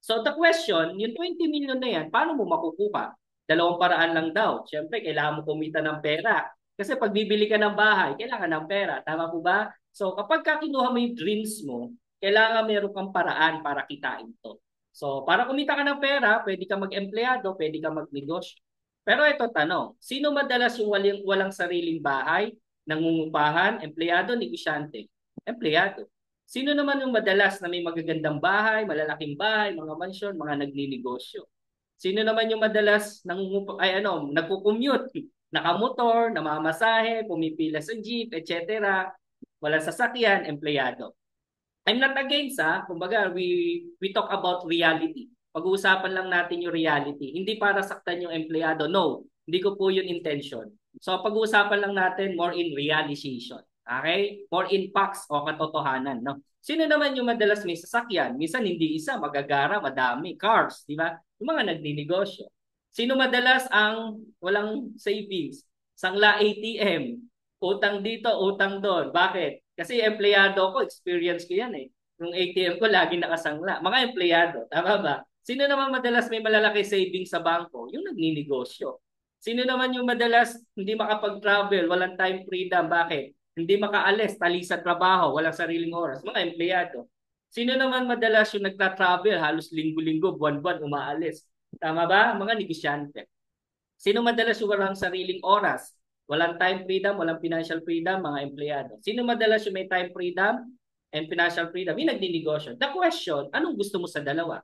So, the question, yung 20 million na yan, paano mo makukuha? Dalawang paraan lang daw. Syempre, kailangan mo kumita ng pera. Kasi pag bibili ka ng bahay, kailangan ng pera. Tama po ba? So kapag kinuha mo yung dreams mo, kailangan meron kang paraan para kitain to. So para kumita ka ng pera, pwede ka mag-empleyado, pwede ka magnegosyo. Pero ito tanong, sino madalas yung walang sariling bahay, nangungupahan, empleyado, negosyante? Empleyado. Sino naman yung madalas na may magagandang bahay, malalaking bahay, mga mansyon, mga nagninegosyo? Sino naman yung madalas nagko-commute? Nakamotor, namamasahe, pumipila sa jeep, etc. Walang sasakyan, empleyado. I'm not against kumbaga we talk about reality. Pag-uusapan lang natin yung reality. Hindi para saktan yung empleyado. No, hindi ko po yun intention. So pag-uusapan lang natin more in realization. Okay? More in facts o katotohanan. No? Sino naman yung madalas may sasakyan? Minsan hindi isa, magagara, madami, cars, di ba? Yung mga nagninegosyo. Sino madalas ang walang savings? Sangla ATM. Utang dito, utang doon. Bakit? Kasi empleyado ko, experience ko yan eh. Yung ATM ko lagi nakasangla. Mga empleyado, tama ba? Sino naman madalas may malalaki savings sa bangko? Yung nagninegosyo. Sino naman yung madalas hindi makapag-travel, walang time freedom? Bakit? Hindi makaalis, tali sa trabaho, walang sariling oras. Mga empleyado. Sino naman madalas yung nagta-travel, halos linggo-linggo, buwan-buwan, umaalis? Tama ba? Mga negosyante. Sino madalas yung walang sariling oras? Walang time freedom, walang financial freedom, mga empleyado. Sino madalas yung may time freedom and financial freedom? Yung nagninegosyo. The question, anong gusto mo sa dalawa?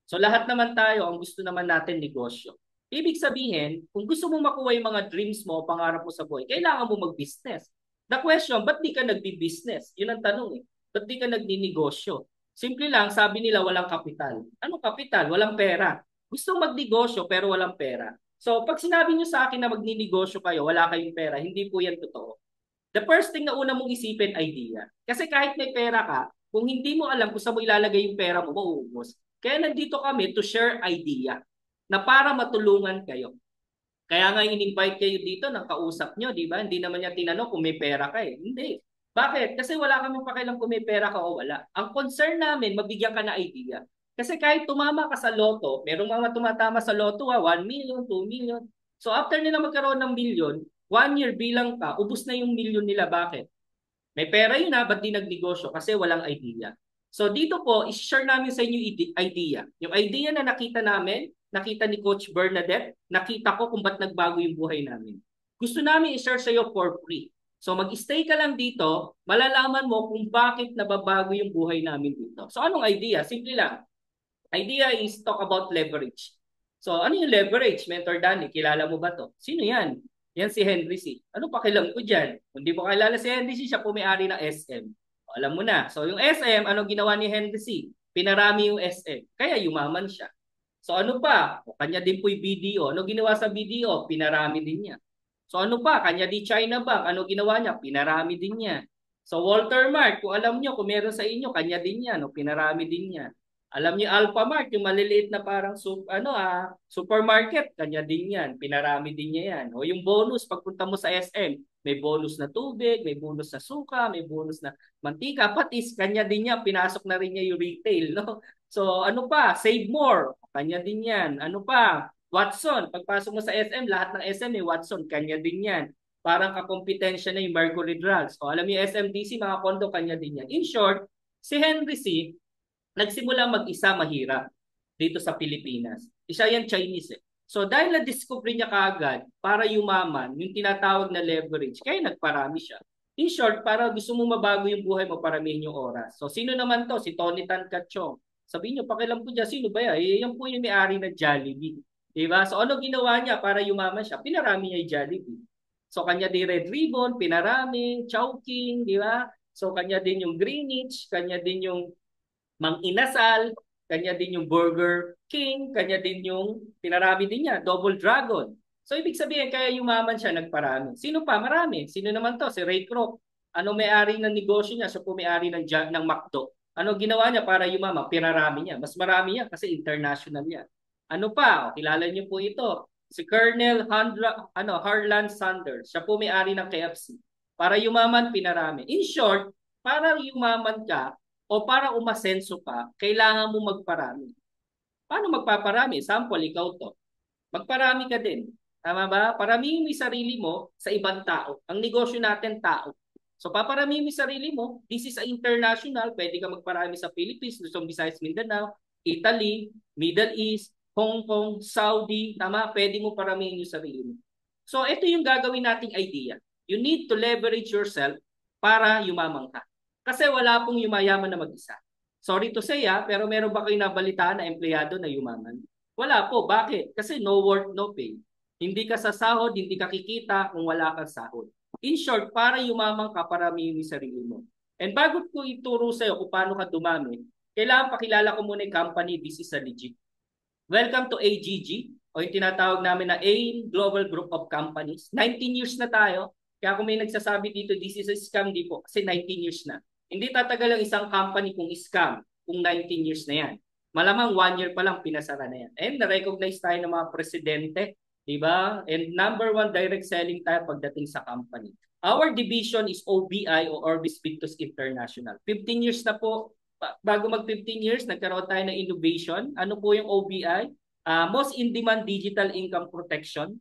So lahat naman tayo, ang gusto naman natin negosyo. Ibig sabihin, kung gusto mo makuha yung mga dreams mo, pangarap mo sa buhay, kailangan mo mag-business. The question, ba't di ka nagbi-business? Yun ang tanong eh. Ba't di ka nagninegosyo? Simple lang, sabi nila walang kapital. Anong kapital? Walang pera. Gusto magnegosyo pero walang pera. So pag sinabi nyo sa akin na magninegosyo kayo, wala kayong pera, hindi po yan totoo. The first thing na una mong isipin, idea. Kasi kahit may pera ka, kung hindi mo alam kung saan mo ilalagay yung pera mo, mauubos. Kaya nandito kami to share idea na para matulungan kayo. Kaya nga in-invite kayo dito ng kausap nyo, di ba? Hindi naman niya tinanong kung may pera ka eh. Hindi. Bakit? Kasi wala kami pakialam kung may pera ka o wala. Ang concern namin, mabigyan ka na idea. Kasi kahit tumama ka sa loto, merong mga tumatama sa loto 1 million, 2 million. So after nila magkaroon ng million, 1 year bilang ka, ubos na yung million nila. Bakit? May pera yun ba't di nagnegosyo? Kasi walang idea. So dito po, i-share namin sa inyo idea. Yung idea na nakita namin, nakita ni Coach Bernadette, nakita ko kung ba't nagbago yung buhay namin. Gusto namin i-share sa iyo for free. So mag-stay ka lang dito, malalaman mo kung bakit nababago yung buhay namin dito. So anong idea? Simple lang. Idea is talk about leverage. So ano yung leverage, Mentor Danny? Kilala mo ba to? Sino yan? Yan si Henry C. Ano pakialam ko dyan? Kung di mo kilala si Henry C, siya po may-ari ng SM. Alam mo na. So yung SM, ano ginawa ni Henry C? Pinarami yung SM. Kaya yumaman siya. So ano pa? O, kanya din po yung BDO. Ano ginawa sa BDO? Pinarami din niya. So ano pa? Kanya di China Bank. Ano ginawa niya? Pinarami din niya. So Walter Mart, kung alam niyo, kung meron sa inyo, kanya din yan. O, pinarami din niya. Alam niyo Alphamart, yung maliliit na parang supermarket, kanya din yan. Pinarami din niya yan. O yung bonus, pagpunta mo sa SM, may bonus na tubig, may bonus na suka, may bonus na mantika, patis, kanya din niya. Pinasok na rin niya yung retail. No? So ano pa? Save more, kanya din yan. Ano pa? Watson, pagpasok mo sa SM, lahat ng SM may Watson, kanya din yan. Parang kakompetensya na yung Mercury Drugs. O alam niyo SMDC, mga kondo, kanya din yan. In short, si Henry C., nagsimula mag-isa mahirap dito sa Pilipinas. Isa yan Chinese eh. So dahil na-discover niya kaagad para yumaman, yung tinatawag na leverage, kaya nagparami siya. In short, para gusto mo mabago yung buhay mo, paramihin yung oras. So sino naman to? Si Tony Tan Cachong. Sabihin nyo, pakialam po dyan, sino ba yan? Eh, yan po yung may-ari ng Jollibee. Diba? So ano ginawa niya para yumaman siya? Pinarami niya yung Jollibee. So kanya din Red Ribbon, pinarami, Chowking, di ba? So kanya din yung Greenwich, kanya din yung Mang Inasal, kanya din yung Burger King, kanya din yung pinarami din niya, Double Dragon. So ibig sabihin, kaya yumaman siya, nagparami. Sino pa? Marami. Sino naman to? Si Ray Kroc. Ano may-ari ng negosyo niya? Siya po may-ari ng McDo. Ano ginawa niya para yumaman? Pinarami niya. Mas marami niya kasi international niya. Ano pa? O, kilala niyo po ito. Si Colonel Harlan Sanders. Siya po may-ari ng KFC. Para yumaman, pinarami. In short, para yumaman ka, o para umasenso ka, kailangan mo magparami. Paano magpaparami? Sample, ikaw to. Magparami ka din. Tama ba? Paramihin mo yung sarili mo sa ibang tao. Ang negosyo natin, tao. So paparamihin mo yung sarili mo. This is international. Pwede ka magparami sa Philippines, Luzon, Visayas, Mindanao, Italy, Middle East, Hong Kong, Saudi. Tama? Pwede mo paramihin yung sarili mo. So ito yung gagawin nating idea. You need to leverage yourself para yumamang ka. Kasi wala pong yumayaman na mag-isa. Sorry to say pero meron ba kayong nabalitaan na empleyado na yumaman? Wala po. Bakit? Kasi no work, no pay. Hindi ka sa sahod, hindi ka kikita kung wala kang sahod. In short, para yumamang ka, paramihin yung sarili mo. And bago ko ituro sa iyo kung paano ka dumami, kailangan pakilala ko muna yung company. This is a legit. Welcome to AGG, o yung tinatawag namin na AIM Global Group of Companies. 19 years na tayo. Kaya kung may nagsasabi dito, this is a scam, di po. Kasi 19 years na. Hindi tatagal ang isang company kung scam kung 19 years na yan. Malamang 1 year pa lang pinasara na yan. And na-recognize tayo ng mga presidente, di ba? And number 1 direct selling tayo pagdating sa company. Our division is OBI o Orbis Victus International. 15 years na po. Bago mag 15 years, nagkaroon tayo ng innovation. Ano po yung OBI? Most in-demand digital income protection.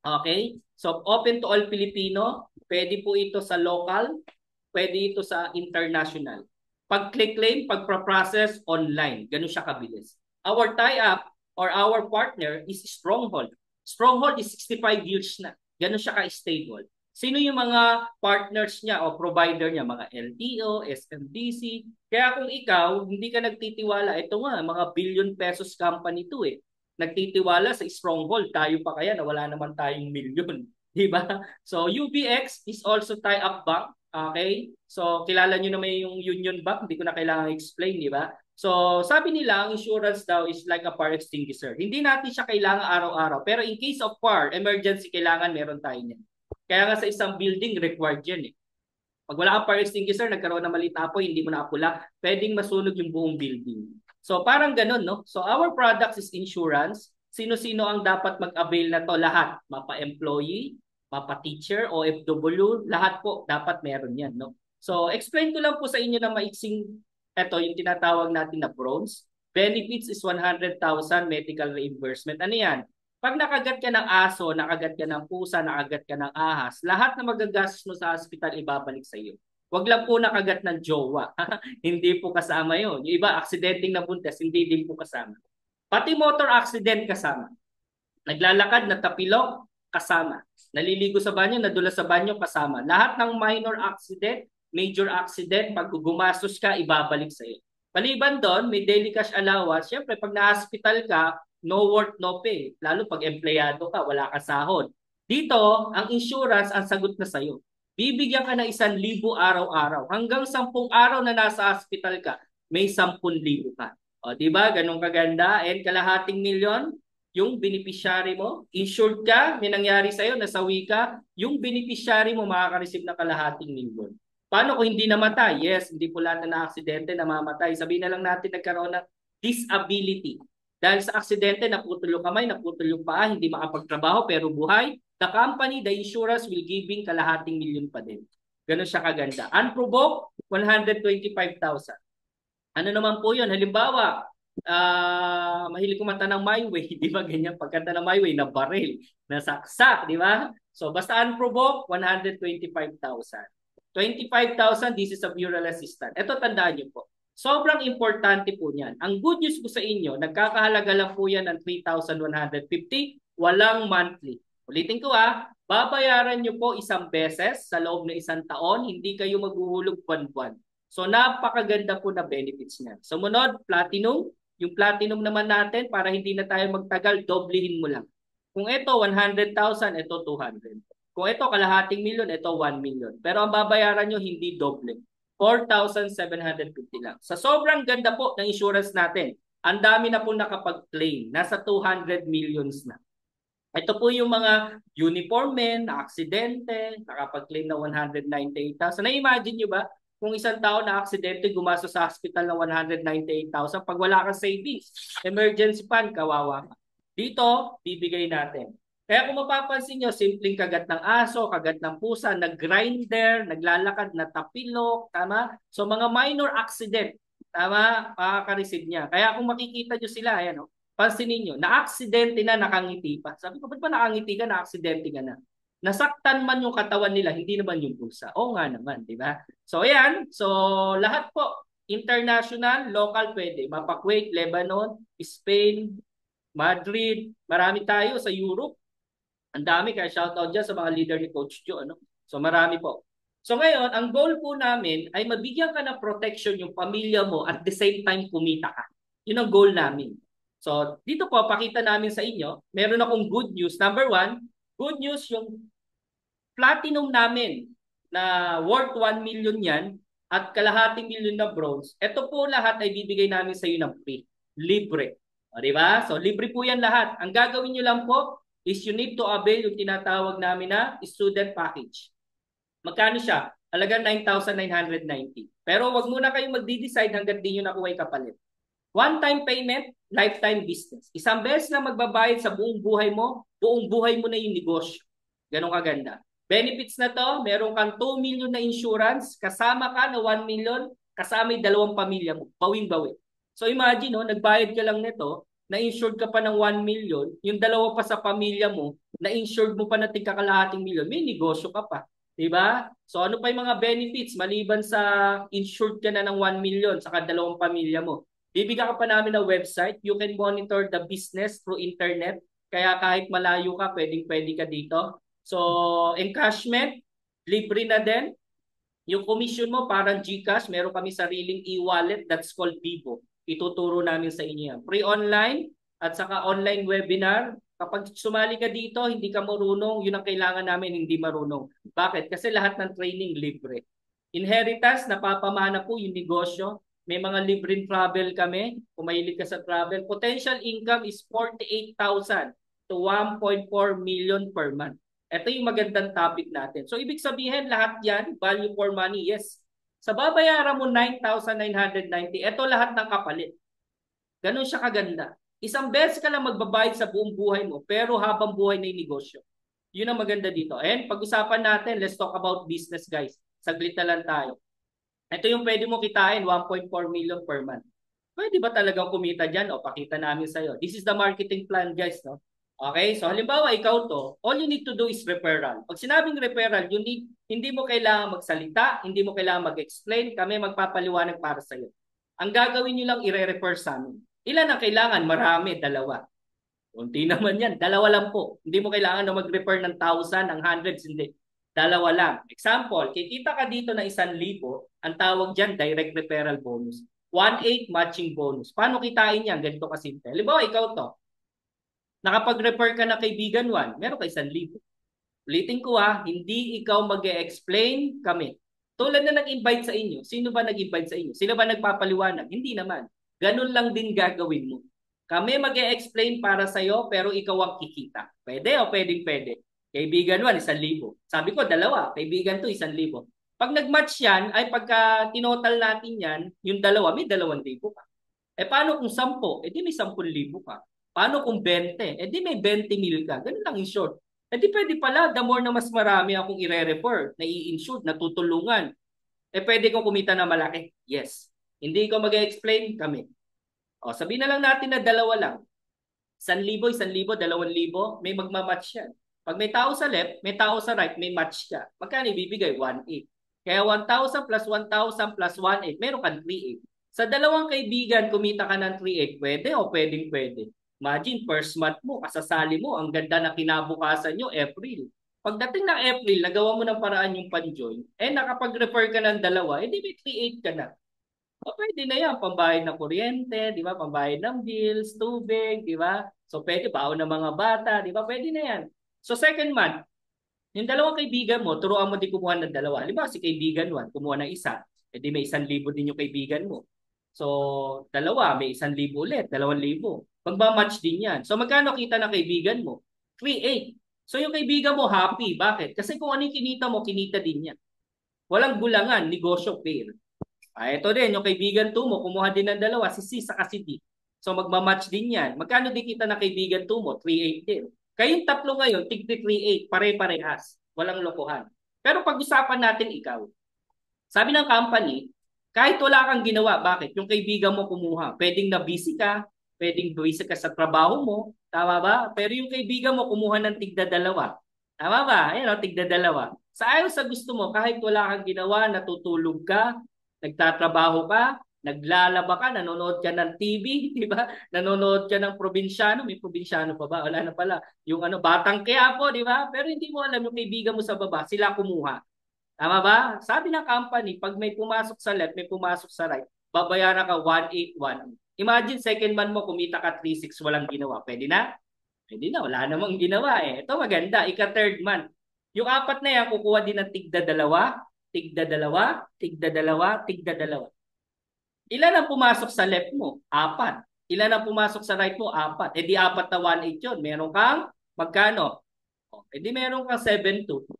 Okay? So open to all Filipino. Pwede po ito sa local. Pwede ito sa international. Pag-claim, pag-process online. Ganun siya kabilis. Our tie-up or our partner is Stronghold. Stronghold is 65 years na. Ganun siya ka-stable. Sino yung mga partners niya o provider niya? Mga LTO, SMDC. Kaya kung ikaw, hindi ka nagtitiwala, ito nga, mga billion pesos company to eh. Nagtitiwala sa Stronghold. Tayo pa kaya na wala naman tayong milyon. Diba? So UBX is also tie-up bank. Okay? So, kilala nyo naman yung Union Bank. Hindi ko na kailangan explain, di ba? So, sabi nila, ang insurance daw is like a fire extinguisher. Hindi natin siya kailangan araw-araw. Pero in case of fire, emergency, kailangan meron tayo niyan. Kaya nga sa isang building, required yan eh. Pag wala kang fire extinguisher, nagkaroon ng maliit na apoy, hindi mo na apula, pwedeng masunog yung buong building. So, parang ganun, no? So, our products is insurance. Sino-sino ang dapat mag-avail na to? Lahat. Mapa-employee, mapa-teacher, OFW, lahat po dapat meron yan. No? So, explain ko lang po sa inyo na maiksing, ito yung tinatawag natin na bronze. Benefits is 100,000 medical reimbursement. Ano yan? Pag nakagat ka ng aso, nakagat ka ng pusa, nakagat ka ng ahas, lahat na magagastos mo sa hospital ibabalik sa iyo. Wag lang po nakagat ng jowa. Hindi po kasama yun. Yung iba, aksidenteng nabuntis, hindi din po kasama. Pati motor accident kasama. Naglalakad, natapilok, kasama. Naliligo sa banyo, nadulas sa banyo, kasama. Lahat ng minor accident, major accident, pag gumastos ka, ibabalik sa iyo. Maliban doon, may daily cash allowance. Siyempre, pag na-hospital ka, no work, no pay. Lalo pag empleyado ka, wala ka sahod. Dito, ang insurance ang sagot na sa iyo. Bibigyan ka ng 1,000 araw-araw. Hanggang 10 araw na nasa hospital ka, may 10,000 ka. O, di ba? Ganun kaganda. And kalahating milyon, yung beneficiary mo, insured ka, may nangyari sa'yo, nasawi ka, yung beneficiary mo makaka-receive na kalahating milyon. Paano kung hindi namatay? Yes, hindi po lahat na aksidente namamatay. Sabihin na lang natin nagkaroon ng disability. Dahil sa aksidente, naputol yung kamay, naputol yung paa, hindi makapagtrabaho pero buhay, the company, the insurance will giving kalahating milyon pa din. Ganun siya kaganda. Unprovoked, 125,000. Ano naman po yun? Halimbawa, mahilig kumanta ng My Way, di ba ganyan? Pagkanta ng My Way, na baril, na saksak, di ba? So basta unprovoked, 125,000. 25,000, this is a mural assistant. Ito tandaan niyo po. Sobrang importante po niyan. Ang good news po sa inyo, nagkakahalaga lang po yan ng 3,150, walang monthly. Ulitin ko babayaran niyo po isang beses sa loob ng isang taon, hindi kayo maghuhulog buwan-buwan. So napakaganda po na benefits niya. Sumunod, platinum. Yung platinum naman natin, para hindi na tayo magtagal, doblehin mo lang. Kung ito 100,000, ito 200. Kung ito kalahating milyon, ito 1 million. Pero ang babayaran nyo hindi doble. 4,750 lang. Sa sobrang ganda po ng insurance natin, ang dami na po nakapag-claim. Nasa 200 millions na. Ito po yung mga uniform men, na aksidente, nakapag-claim na 198,000. Na-imagine nyo ba? Kung isang tao na aksidente, gumastos sa hospital na 198,000, pag wala kang savings, emergency fund, kawawa ka. Dito, bibigay natin. Kaya kung mapapansin nyo, simpleng kagat ng aso, kagat ng pusa, nag-grinder, naglalakad, natapilok, tama? So mga minor accident, tama, makaka-receive niya. Kaya kung makikita nyo sila, ayan, pansinin nyo, na-aksidente na, nakangiti pa. Sabi ko, ba't ba nakangiti ka, na-aksidente ka na? Nasaktan man yung katawan nila, hindi naman yung pusa. Oo nga naman, di ba? So ayan, so lahat po, international, local pwede. Mapa Kuwait, Lebanon, Spain, Madrid, marami tayo sa Europe. Ang dami, kaya shoutout dyan sa mga leader ni Coach Joe. So marami po. So ngayon, ang goal po namin ay mabigyan ka ng protection yung pamilya mo at the same time kumita ka. Yun ang goal namin. So dito po, pakita namin sa inyo, meron akong good news. Number 1, good news yung platinum namin na worth 1 million yan at kalahating milyon na bronze. Ito po lahat ay bibigay namin sa iyo ng free. Libre. O, diba? So libre po yan lahat. Ang gagawin nyo lang po is you need to avail yung tinatawag namin na student package. Magkano siya? Halagang 9,990. Pero wag muna kayong magdi-decide hanggang di nyo nakuha yung kapalit. One-time payment, lifetime business. Isang beses na magbabayad sa buong buhay mo na yung negosyo. Ganun kaganda. Benefits na to, meron kang 2 million na insurance, kasama ka na 1 million, kasama yung 2 pamilya mo. Bawing-bawi. So imagine, nagbayad ka lang nito, na-insured ka pa ng 1 million, yung 2 pa sa pamilya mo, na-insured mo pa na tigkakalahating milyon, may negosyo ka pa. Diba? So ano pa yung mga benefits maliban sa insured ka na ng 1 million saka 2 pamilya mo? Bibigyan ka pa namin ng website. You can monitor the business through internet. Kaya kahit malayo ka, pwedeng-pwede ka dito. So encashment, libre na din. Yung commission mo parang GCash, meron kami sariling e-wallet that's called Vivo. Ituturo namin sa inyo yan. Pre-online at saka online webinar. Kapag sumali ka dito, hindi ka marunong, yun ang kailangan namin, hindi marunong. Bakit? Kasi lahat ng training libre. Inheritance, napapamana po yung negosyo. May mga libreng travel kami. Kung mahilig ka sa travel, potential income is 48,000 to 1.4 million per month. Ito yung magandang topic natin. So ibig sabihin lahat yan, value for money, yes. Sa babayaran mo 9,990, ito lahat ng kapalit. Ganun siya kaganda. Isang beses ka lang magbabayad sa buong buhay mo, pero habang buhay na yung negosyo. Yun ang maganda dito. And pag-usapan natin, let's talk about business guys. Saglit na lang tayo. Ito yung pwede mo kitain, 1.4 million per month. Pwede ba talagang kumita dyan? O pakita namin sa'yo. This is the marketing plan guys. No? Okay? So halimbawa ikaw to, all you need to do is referral. Pag sinabing referral, hindi mo kailangan magsalita, hindi mo kailangan mag-explain, kami magpapaliwanag para sa iyo. Ang gagawin niyo lang i-refer sa amin. Ilan ang kailangan? Marami, dalawa. Kunti naman yan, dalawa lang po. Hindi mo kailangan na mag-refer ng 1,000, ng hundreds, hindi. Dalawa lang. Example, kikita ka dito na 1,000, ang tawag dyan, direct referral bonus. 1/8 matching bonus. Paano kitain yan? Ganito kasimple. Halimbawa, ikaw to, nakapag-refer ka na kaibigan 1, meron ka 1,000. Ulitin ko hindi ikaw mag-e-explain, kami. Tulad na nag-invite sa inyo, sino ba nag-invite sa inyo? Sila ba nagpapaliwanag? Hindi naman. Ganun lang din gagawin mo. Kami mag-e-explain para sa'yo, pero ikaw ang kikita. Pwede o pwedeng-pwede? Kaibigan 1, 1,000. Sabi ko, dalawa. Kaibigan 2, 1,000. Pag nag-match yan, ay pagka tinotal natin yan, yung dalawa, may 2,000 ka. Paano kung 10? Di may 10,000 ka. Paano kung 20? Di may 20,000 ka. Ganun lang in short. Di pwede pala, the more na mas marami akong i-refer, na i-insure, natutulungan. Pwede kong kumita na malaki? Yes. Hindi ko mag-explain, kami. O, sabihin na lang natin na dalawa lang. 1,000, 1,000, 2,000, may magmamatch yan. Pag may tao sa left, may tao sa right, may match ka. Magkano ibibigay? 1,800. Kaya 1,000 plus 1,000 plus 1,800, meron kang 3,800. Sa dalawang kaibigan, kumita ka ng 3,800, pwede o pwedeng-pwede. Imagine, first month mo, kasasali mo, ang ganda na kinabukasan nyo, April. Pagdating ng April, nagawa mo ng paraan yung pan-join, nakapag-refer ka ng dalawa, di may 3,800 ka na. O pwede na yan, pambayad ng kuryente, di ba? Pambayad ng bills, tubig, di ba? So pwede, baon ng mga bata, di ba? Pwede na yan. So second month, yung dalawang kaibigan mo, turuan mo di kumuha ng dalawa. Halimbawa, si kaibigan 1, kumuha ng isa, di may 1,000 din yung kaibigan mo. So, dalawa, may 1,000 ulit, 2,000. Magmamatch din yan. So, magkano kita ng kaibigan mo? 3,800. So, yung kaibigan mo happy. Bakit? Kasi kung ano yung kinita mo, kinita din yan. Walang gulangan, negosyo, pair. Ito din, yung kaibigan 2 mo, kumuha din ng dalawa, si C saka si D. So, magmamatch din yan. Magkano din kita ng kaibigan 2 mo? 3,800 din. Kayong tatlo ngayon, tigti 3,800, pare-parehas. Walang lokohan. Pero pag-usapan natin ikaw. Sabi ng company, kahit wala kang ginawa, bakit? Yung kaibigan mo kumuha. Pwedeng na busy ka, pwedeng busy ka sa trabaho mo, tama ba? Pero yung kaibigan mo kumuha ng tigda-dalawa. Tama ba? Ayan o, tigda-dalawa. Sa ayaw sa gusto mo, kahit wala kang ginawa, natutulog ka, nagtatrabaho ka, naglalaba ka, nanonood ka ng TV, di ba? Nanonood ka ng probinsyano, may probinsyano pa ba? Wala na pala. Yung Batang Quiapo, di ba? Pero hindi mo alam yung kaibigan mo sa baba, sila kumuha. Tama ba? Sabi ng company, pag may pumasok sa left, may pumasok sa right, babayaran ka 1,800. Imagine, second month mo, kumita ka 3,600, walang ginawa. Pwede na? Pwede na, wala namang ginawa eh. Ito maganda, ika-third month. Yung 4 na yan, kukuha din ng tigda-dalawa, tigda-dalawa, tigda-dalawa, tigda-dalawa. Ilan ang pumasok sa left mo? 4. Ilan ang pumasok sa right mo? 4. Di 4 na 1,800 yun. Meron kang magkano? Di meron kang 7,200.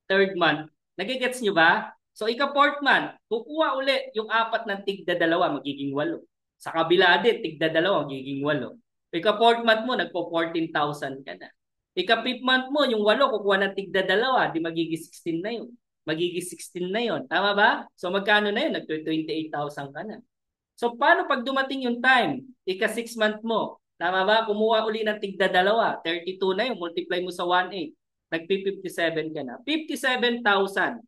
Third month. Nagigets nyo ba? So, ika-fourth month, kukuha uli yung 4 ng tigda-dalawa, magiging 8. Sa kabila din, tigda-dalawa, magiging 8. Ika-fourth month mo, nagpo-14,000 ka na. Ika-fifth month mo, yung 8, kukuha ng tigda-dalawa, di magiging 16 na yun. Magiging 16 na yun. Tama ba? So, magkano na yun? Nag-28,000 ka na. So, paano pag dumating yung time? Ika-6 month mo, tama ba? Kumuha uli ng tigda-dalawa, 32 na yun, multiply mo sa 1,800. Nag-57 ka na. 57,000.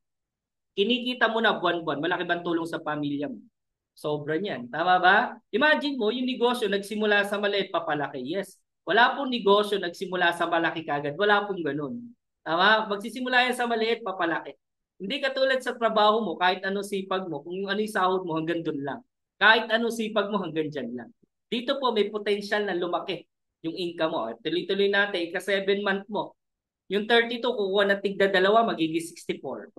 Kinikita mo na buwan-buwan. Malaki bang tulong sa pamilya mo? Sobra niyan. Tama ba? Imagine mo, yung negosyo nagsimula sa maliit papalaki. Yes. Wala pong negosyo nagsimula sa malaki kagad. Wala pong ganun. Tama? Magsisimula yan sa maliit papalaki. Hindi katulad sa trabaho mo, kahit anong sipag mo, kung ano yung sahod mo, hanggang dun lang. Kahit anong sipag mo, hanggang dyan lang. Dito po, may potential na lumaki yung income mo. Tuloy-tuloy natin, ika-7 month mo. Yung 32, kukuha ng tigda-dalawa, magiging 64.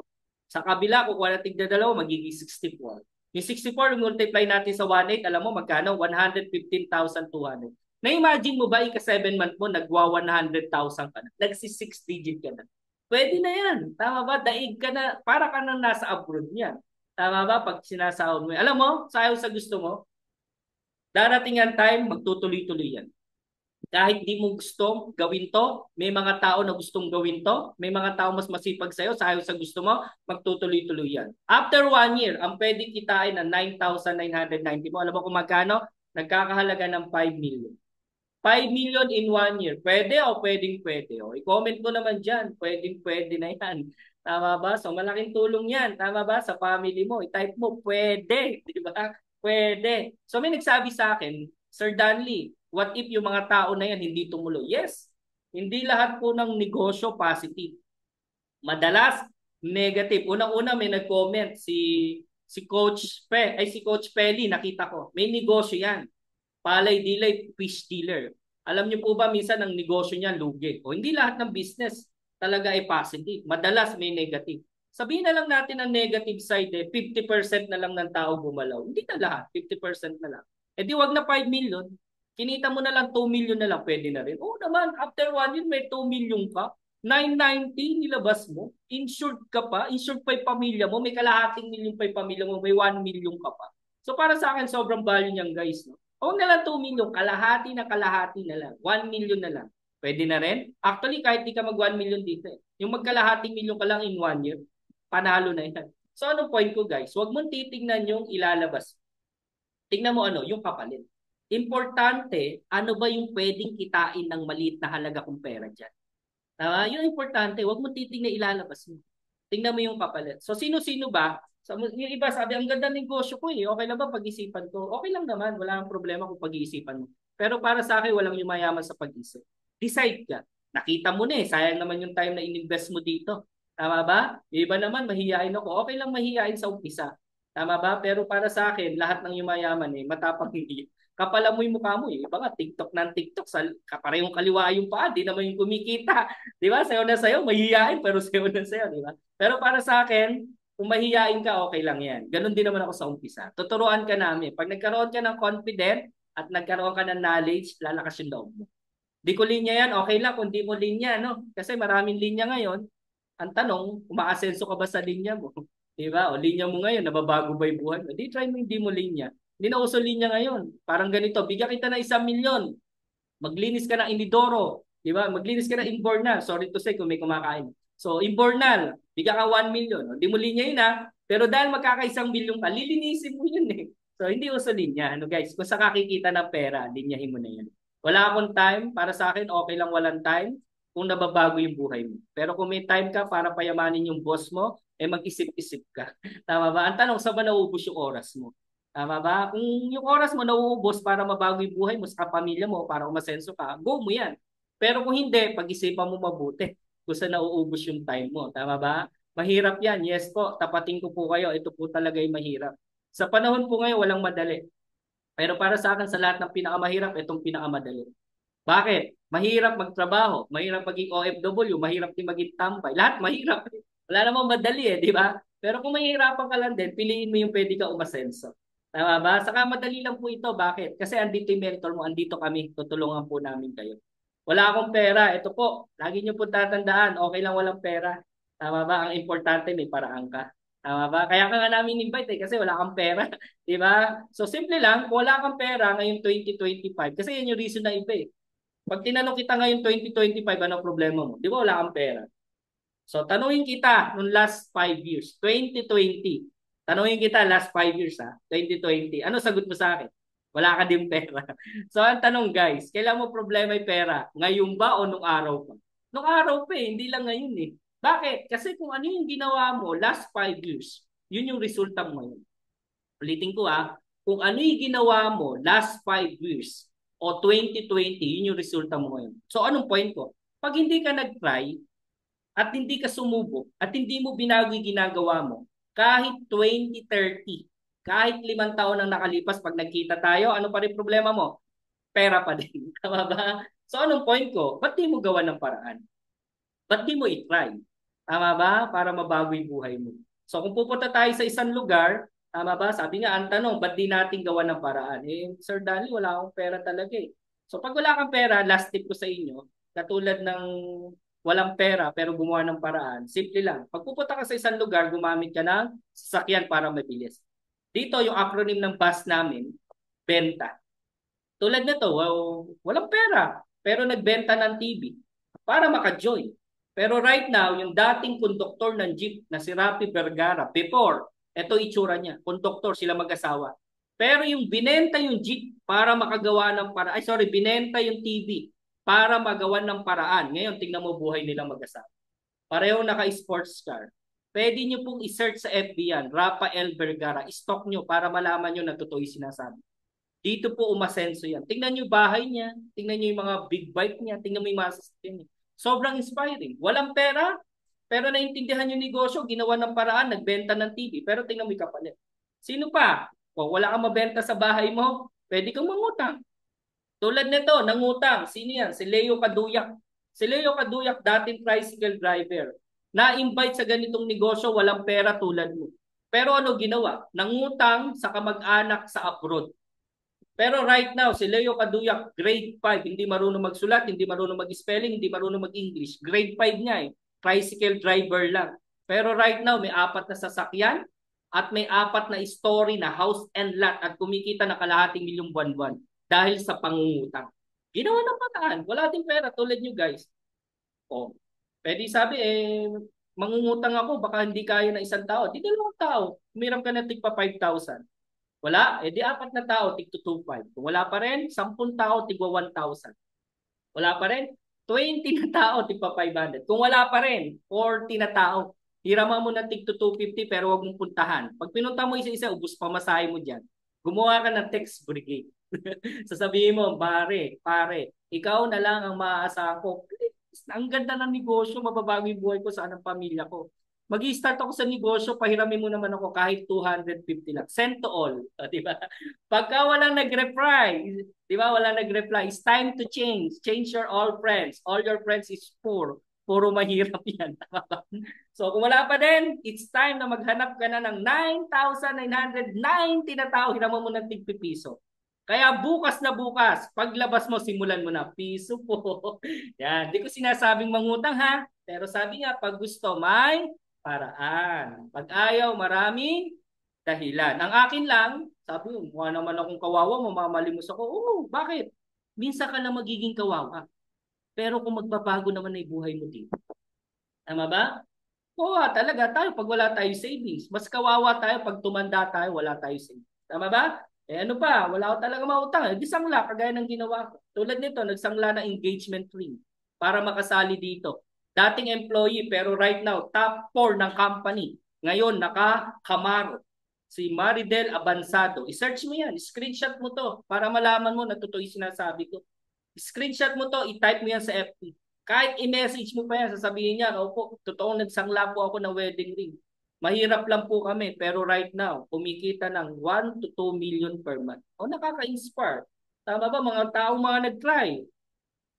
Sa kabila, kukuha ng tigda-dalawa, magiging 64. Yung 64, multiply natin sa 1,800, alam mo magkano? 115,200. Na-imagine mo ba, ika-7 month mo, nagwa 100,000 ka na. Nagsi-6 digit ka na. Pwede na yan. Tama ba? Daig ka na, para ka na nasa abroad niya. Tama ba? Pag sinasahod mo. Alam mo, sayo sa gusto mo, darating ang time, magtutuloy-tuloy yan. Kahit di mo gusto gawin to, may mga tao na gustong gawin to, may mga tao mas masipag sa'yo, sayo sa gusto mo, magtutuloy-tuloy yan. After 1 year, ang pwedeng kitain na 9,990 mo. Alam mo kung magkano? Nagkakahalaga ng 5 million. 5 million in 1 year. Pwede o pwedeng pwede. O, i-comment mo naman dyan. Pwedeng pwede na yan. Tama ba? So malaking tulong yan. Tama ba? Sa family mo. I-type mo, pwede. Di ba? Pwede. So may nagsabi sa akin, Sir Danley, what if yung mga tao na yan hindi tumuloy? Yes. Hindi lahat po ng negosyo positive. Madalas negative. Unang-una may nag-comment si Coach Pelly, nakita ko. May negosyo yan. Palay Dilay Fish Dealer. Alam niyo po ba minsan ang negosyo niya lugi? O hindi lahat ng business talaga ay positive. Madalas may negative. Sabihin na lang natin ang negative side 50% na lang ng tao gumalaw. Hindi na lahat, 50% na lang. Eh di wag na 5 million. Kinita mo na lang 2 million na lang, pwede na rin. Oo naman, after 1 year may 2 million ka. 990 nilabas mo. Insured ka pa. Insured pa yung pamilya mo. May kalahating million pa yung pamilya mo. May 1 million ka pa. So para sa akin, sobrang value niyan guys. No? Huwag na lang 2 million, kalahati na lang. 1 million na lang. Pwede na rin. Actually, kahit di ka mag 1 million dito. Yung magkalahating million ka lang in 1 year, panalo na yan. So anong point ko guys? Huwag mong titignan yung ilalabas. Tingnan mo yung kapalit. Importante, ano ba yung pwedeng kitain ng maliit na halaga kung pera dyan? Yung importante, huwag mong titignan ilalabas mo. Tingnan mo yung kapalit. So sino-sino ba? So, yung iba sabi, ang ganda ng negosyo ko eh. Okay lang ba pag-isipan ko? Okay lang naman. Wala nang problema kung pag-iisipan mo. Pero para sa akin, walang yumayaman sa pag-isip. Decide ka. Nakita mo na eh. Sayang naman yung time na in-invest mo dito. Tama ba? Yung iba naman, mahihain ako. Okay lang mahihain sa umpisa. Tama ba? Pero para sa akin, lahat ng yumayaman eh, matapang hindi. Kapala mo yung mukha mo eh. Iba nga, TikTok ng TikTok. Parehong kaliwa yung paa. Di naman yung kumikita. Di ba? Sayo na sayo. Mahihain pero sayo na sayo. Di ba? Pero para sa akin, kung mahihain ka, okay lang yan. Ganon din naman ako sa umpisa. Tuturuan ka namin. Pag nagkaroon ka ng confident at nagkaroon ka ng knowledge, lalakas yung loob mo. Di ko linya yan, okay lang kung di mo linya, no? Kasi maraming linya ngayon. Ang tanong, umaasenso ka ba sa linya mo? Di ba? O linya mo ngayon, nababago ba yung buhay mo? Di try mo hindi mo linya. Hindi na uso linya ngayon. Parang ganito, bigyan kita ng 1,000,000. Maglinis ka ng inidoro. Di ba? Maglinis ka ng inbornal. Sorry to say kung may kumakain. So, inbornal, bigyan ka 1 million. Hindi mo linya yun pero dahil magkaka1 milyon ka, lilinisin mo yun eh. So, hindi uso linya. Guys, kung sa kakikita ng pera, linyahin mo na yan. Wala akong time. Para sa akin, okay lang walang time kung nababago yung buhay mo. Pero kung may time ka para payamanin yung boss mo, mag-isip-isip ka. Tama ba? Ang tanong, saan ba nauubos yung oras mo? Tama ba? Kung yung oras mo nauubos para mabago yung buhay mo sa pamilya mo, para umasenso ka, go mo yan. Pero kung hindi, pag-isipan mo mabuti kung saan nauubos yung time mo. Tama ba? Mahirap yan. Yes po, tapating ko po kayo. Ito po talaga yung mahirap. Sa panahon po ngayon, walang madali. Pero para sa akin, sa lahat ng pinakamahirap, itong pinakamadali. Bakit? Mahirap magtrabaho, mahirap maging OFW, mahirap din maging tambay. Lahat mahirap. Wala namang madali di ba? Pero kung mahihirapan ka lang din, piliin mo yung pwede ka umasenso. Tama ba? Saka madali lang po ito. Bakit? Kasi andito yung mentor mo, andito kami. Tutulungan po namin kayo. Wala akong pera. Ito po, lagi niyo po tatandaan, okay lang walang pera. Tama ba? Ang importante, may paraan ka. Tama ba? Kaya ka nga namin invite kasi wala kang pera. Di ba? So simple lang, kung wala kang pera ngayong 2025, kasi yan yung reason na iba Pag tinanong kita ngayon 2025, anong problema mo? Di ba wala kang pera? So tanungin kita nung last 5 years, 2020. Tanungin kita last 5 years 2020. Ano sagot mo sa akin? Wala ka din pera. So ang tanong guys, kailan mo problema yung pera? Ngayon ba o nung araw pa? Nung araw pa hindi lang ngayon Bakit? Kasi kung ano yung ginawa mo last 5 years, yun yung resulta mo ngayon. Ulitin ko kung ano yung ginawa mo last 5 years o 2020, yun yung resulta mo ngayon. So anong point ko? Pag hindi ka nag-try at hindi ka sumubok at hindi mo binago yung ginagawa mo, kahit 2030, kahit 5 taon ang nakalipas, pag nagkita tayo, ano pa rin problema mo? Pera pa din. Tama ba? So anong point ko? Ba't di mo gawa ng paraan? Ba't di mo i-try? Tama ba? Para mabago yung buhay mo. So kung pupunta tayo sa isang lugar, tama ba? Sabi nga, ang tanong, ba't di natin gawa ng paraan? Sir Dali, wala akong pera talaga So pag wala kang pera, last tip ko sa inyo, katulad ng walang pera pero gumawa ng paraan, simple lang. Pag pupunta ka sa isang lugar, gumamit ka ng sasakyan para mabilis. Dito, yung acronym ng bus namin, benta. Tulad nito, walang pera, pero nagbenta ng TV para maka-join. Pero right now, yung dating konduktor ng jeep na si Rafi Vergara, before, ito itsura niya, konduktor, sila mag-asawa. Pero yung binenta yung jeep para makagawa ng paraan, binenta yung TV para magawa ng paraan. Ngayon, tingnan mo buhay nilang mag-asawa. Pareho naka-sports car. Pwede nyo pong i-search sa FB yan, Rafael Vergara. Stock nyo para malaman nyo na totoo yung sinasabi. Dito po umasenso yan. Tingnan nyo yung bahay niya, tingnan nyo yung mga big bike niya, tingnan mo yung mga sasakyan niya. Sobrang inspiring. Walang pera, pero naintindihan yung negosyo, ginawa ng paraan, nagbenta ng TV. Pero tingnan mo yung kapalit. Sino pa? Kung wala kang mabenta sa bahay mo, pwede kang mangutang. Tulad nito, nangutang. Sino yan? Si Leo Kaduyak. Si Leo Kaduyak, dating tricycle driver. Na-invite sa ganitong negosyo, walang pera tulad mo. Pero ano ginawa? Nangutang sa kamag-anak sa abroad. Pero right now, si Leo Kaduyak, grade 5, hindi marunong magsulat, hindi marunong mag-spelling, hindi marunong mag-English. Grade 5 niya tricycle driver lang. Pero right now, may 4 na sasakyan at may 4 na story na house and lot at kumikita na kalahating milyong buwan-buwan dahil sa pangungutang. Ginawa ng paraan. Wala din pera tulad nyo guys. O, pwede sabi mangungutang ako, baka hindi kaya ng isang tao. Di 2 tao. Umiram ka na tigpa 5,000. Wala? Di 4 na tao, tig 2,500. Kung wala pa rin, 10 tao, tigwa 1,000. Wala pa rin, 20 na tao, tigpa 500. Kung wala pa rin, 40 na tao. Hirama mo na tig 250 pero wag mong puntahan. Pag pinunta mo isa-isa, ubus pamasahe mo dyan. Gumawa ka ng text brigade. Sasabihin mo, pare, ikaw na lang ang maaasahan ko. Please, ang ganda ng negosyo, mababago yung buhay ko sa anong pamilya ko. Mag-i-start ako sa negosyo, pahiramin mo naman ako kahit 250 lang. Send to all. Di ba? Pagka walang nag-reply, di ba? Walang nag-reply. It's time to change. Change your all friends. All your friends is poor. Puro mahirap yan. So kung wala pa din, it's time na maghanap ka na ng 9,990 na tao. Hiraman mo ng tig-piso. Kaya bukas na bukas, paglabas mo, simulan mo na. Piso po. Yan. Di ko sinasabing mangutang ha. Pero sabi nga, pag gusto, may paraan. Pag ayaw, maraming dahilan. Ang akin lang, sabi mo, mukha naman akong kawawa, mamamalimos ako. Oo, bakit? Minsan ka lang magiging kawawa. Pero kung magbabago naman na buhay mo dito. Tama ba? Oo, talaga tayo pag wala tayo savings. Mas kawawa tayo pag tumanda tayo, wala tayo savings. Tama ba? Ano pa? Wala ko talaga mautang. Di sangla, kagaya ng ginawa ko. Tulad nito, nagsangla na engagement ring para makasali dito. Dating employee pero right now top 4 ng company. Ngayon naka-Camaro. Si Maridel Abansado. I-search mo yan. Screenshot mo to para malaman mo na totoo yung sinasabi ko. Screenshot mo to. I-type mo yan sa FB. Kahit i-message mo pa yan, sasabihin niya, opo, totoong nagsangla po ako ng wedding ring. Mahirap lang po kami pero right now kumikita ng 1 to 2 million per month. O nakaka-inspire. Tama ba mga taong mga nag-try?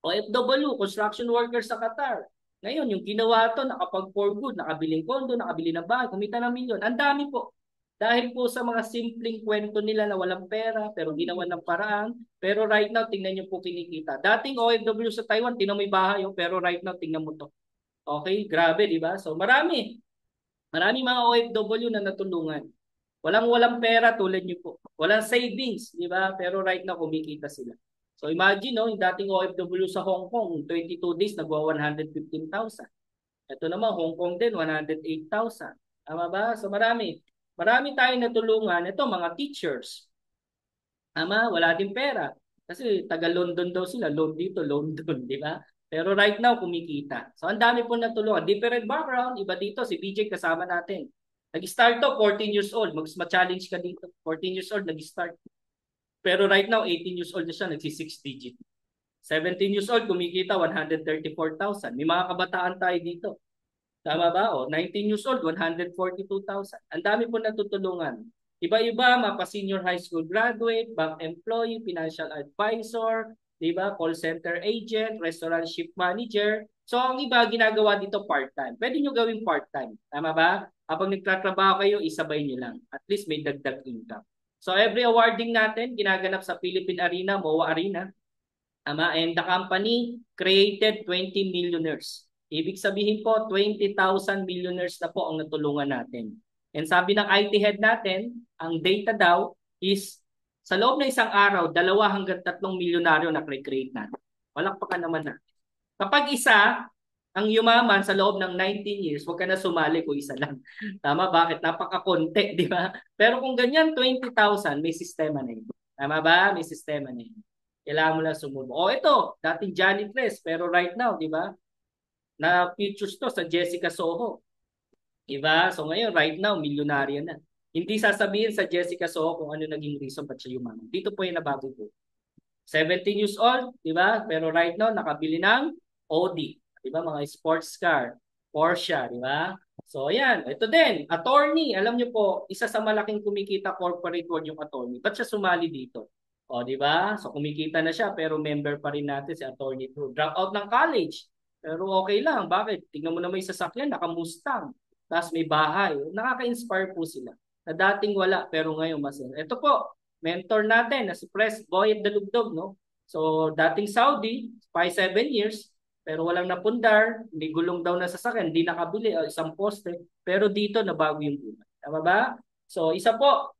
OFW, construction workers sa Qatar. Ngayon, yung ginawa to, nakapag-for good, nakabiling kondo, nakabili ng bahay, kumita ng milyon. Ang dami po. Dahil po sa mga simpleng kwento nila na walang pera, pero ginawa ng paraan. Pero right now, tingnan nyo po kinikita. Dating OFW sa Taiwan, tingnan mo yung bahay, pero right now, tingnan mo to. Okay, grabe, di ba? So marami. Marami mga OFW na natulungan. Walang pera tulad nyo po. Walang savings, di ba? Pero right now, kumikita sila. So imagine, no, yung dating OFW sa Hong Kong, 22 days, nagwa 115,000. Ito naman, Hong Kong din, 108,000. Tama ba? So marami. Marami tayong natulungan. Ito, mga teachers. Tama? Wala din pera. Kasi taga-London daw sila. Loan dito, loan doon, di ba? Pero right now, kumikita. So ang dami po natulungan. Different background. Iba dito, si BJ kasama natin. Nag-start to, 14 years old. Mag-challenge ka dito. 14 years old, nag-start. Pero right now, 18 years old na siya, nagsi-6 digit. 17 years old, kumikita 134,000. May mga kabataan tayo dito. Tama ba? O, 19 years old, 142,000. Ang dami po natutulungan. Iba-iba, mapa-senior high school graduate, bank employee, financial advisor, diba? Call center agent, restaurant shift manager. So, ang iba, ginagawa dito part-time. Pwede nyo gawing part-time. Tama ba? Kapag nagtatrabaho kayo, isabay nyo lang. At least may dagdag income. So every awarding natin, ginaganap sa Philippine Arena, MOA Arena. And the company created 20 millionaires. Ibig sabihin po, 20,000 millionaires na po ang natulungan natin. And sabi ng IT head natin, ang data daw is sa loob ng isang araw, 2 hanggang 3 milyonaryo na create natin. Walakpakan naman natin. Kapag isa, Ang yumaman sa loob ng 19 years, huwag ka na sumali kung isa lang. Tama? Bakit? Napakakonti, di ba? Pero kung ganyan, 20,000, may sistema na yun. Tama ba? May sistema na yun. Kailangan mo lang sumubok. O ito, dating janitress, pero right now, di ba? Na futures to sa Jessica Soho. Di ba? So ngayon, right now, milyonarya na. Hindi sasabihin sa Jessica Soho kung ano naging reason ba't siya yumaman. Dito po yung nabago po. 17 years old, di ba? Pero right now, nakabili ng Audi. Di ba? Mga sports car. Porsche, di ba? So, ayan. Ito din, attorney. Alam niyo po, isa sa malaking kumikita corporate world yung attorney. Ba't siya sumali dito? O, di ba? So, kumikita na siya, pero member pa rin natin si attorney True. Drop out ng college. Pero okay lang. Bakit? Tingnan mo na may sasakyan, naka-Mustang. Tapos may bahay. Nakaka-inspire po sila. Na dating wala, pero ngayon mas. Ito po, mentor natin na si Pres Boy Dalugdog, no? So, dating Saudi, 5-7 years, pero walang napundar, may gulong daw na sasakyan, hindi nakabili, isang poste, pero dito nabago yung buhay. Tama ba? So, isa po,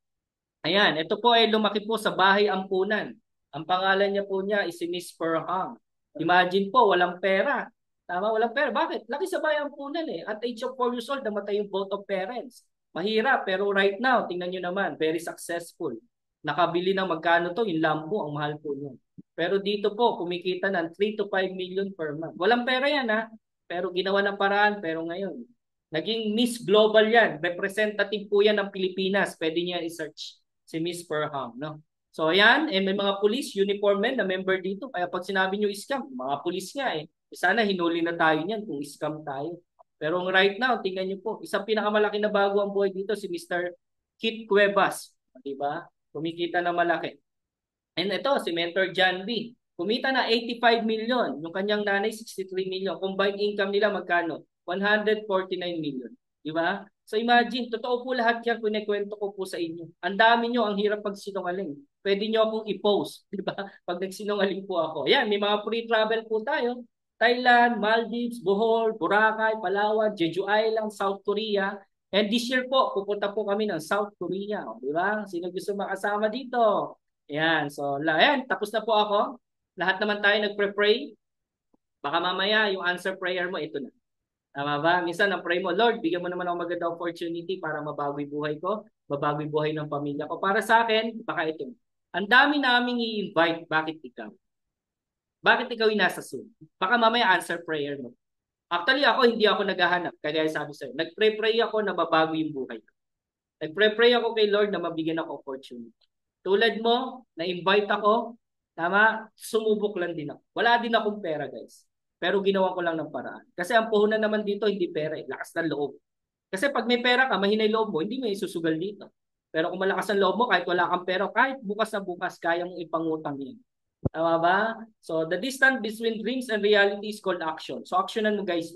ayan, ito po ay lumaki po sa bahay ampunan. Ang pangalan niya po niya is si Miss Perham. Imagine po, walang pera. Tama, walang pera. Bakit? Laki sa bahay ampunan eh. At age of 4 years old, namatay yung both of parents. Mahirap, pero right now, tingnan nyo naman, very successful. Nakabili ng magkano to, yung Lambo, ang mahal po niya. Pero dito po, kumikita ng 3 to 5 million per month. Walang pera yan ha, pero ginawa ng paraan, pero ngayon, naging Miss Global yan. Representative po yan ng Pilipinas. Pwede niya i-search si Miss Perham, no? So ayan, may mga police, uniform men na member dito. Kaya pag sinabi nyo scam, mga police nga eh. Sana hinuli na tayo niyan kung scam tayo. Pero right now, tingnan nyo po, isang pinakamalaki na bago ang buhay dito, si Mr. Kit Cuevas. Diba? Kumikita na malaki. And ito, si Mentor John B. Kumita na 85 million. Yung kanyang nanay, 63 million. Combined income nila magkano? 149 million. Diba? So imagine, totoo po lahat yan, kunikwento ko po sa inyo. Ang dami nyo, ang hirap pag sinungaling. Pwede nyo akong i-post, diba? Pag nagsinungaling po ako. Ayan, may mga free travel po tayo. Thailand, Maldives, Bohol, Boracay, Palawan, Jeju Island, South Korea. And this year po, pupunta po kami ng South Korea. Diba? Sino gusto makasama dito? Ayan, so ayan, tapos na po ako. Lahat naman tayo nagpre-pray. Baka mamaya yung answer prayer mo, ito na. Tama ba? Minsan ang pray mo, Lord, bigyan mo naman ako maganda opportunity para mabago yung buhay ko, mabago yung buhay ng pamilya ko. Para sa akin, baka ito. Ang dami naming i-invite, bakit ikaw? Bakit ikaw yung nasa Zoom? Baka mamaya answer prayer mo. Actually ako, hindi ako naghahanap. Kaya sabi sa'yo, nagpre-pray ako na mabago yung buhay ko. Nagpre-pray ako kay Lord na mabigyan ako opportunity. Tulad mo, na-invite ako, tama, sumubok lang din ako. Wala din akong pera, guys. Pero ginawa ko lang ng paraan. Kasi ang puhunan naman dito, hindi pera, lakas ng loob. Kasi pag may pera ka, mahina yung loob mo, hindi mo isusugal dito. Pero kung malakas ang loob mo, kahit wala kang pera, kahit bukas na bukas, kaya mong ipangutang yan. Tama ba? So, the distance between dreams and reality is called action. So, actionan mo guys.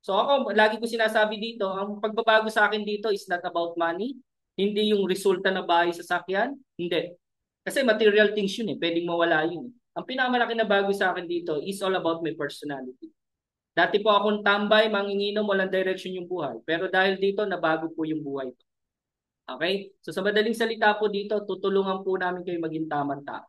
So, ako, lagi ko sinasabi dito, ang pagbabago sa akin dito is not about money. Hindi yung resulta na bahay sa sakyan. Hindi. Kasi material things yun eh. Pwedeng mawala yun. Ang pinakamalaki na bago sa akin dito is all about my personality. Dati po akong tambay, manginginom, walang direction yung buhay. Pero dahil dito, nabago po yung buhay ko. Okay? So, sa madaling salita po dito, tutulungan po namin kayo maging tamang tao.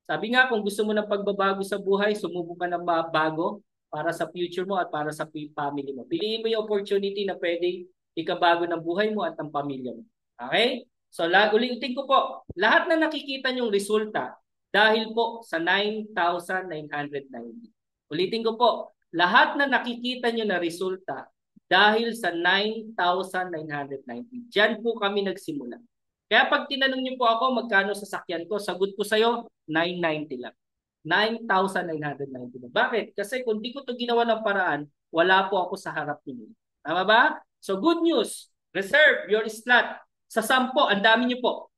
Sabi nga, kung gusto mo ng pagbabago sa buhay, sumubok ka ng bago para sa future mo at para sa family mo. Piliin mo yung opportunity na pwedeng ikabago ng buhay mo at ng pamilya mo. Okay? So, ulitin ko po, lahat na nakikita nyong resulta dahil po sa 9,990. Ulitin ko po, lahat na nakikita nyo na resulta dahil sa 9,990. Diyan po kami nagsimula. Kaya pag tinanong niyo po ako magkano sasakyan ko, sagot ko sa'yo, 990 lang. 9,990 lang. Bakit? Kasi kung di ko to ginawa ng paraan, wala po ako sa harap niyo. Tama ba? So good news, reserve your slot. Sa 10, ang dami niyo po.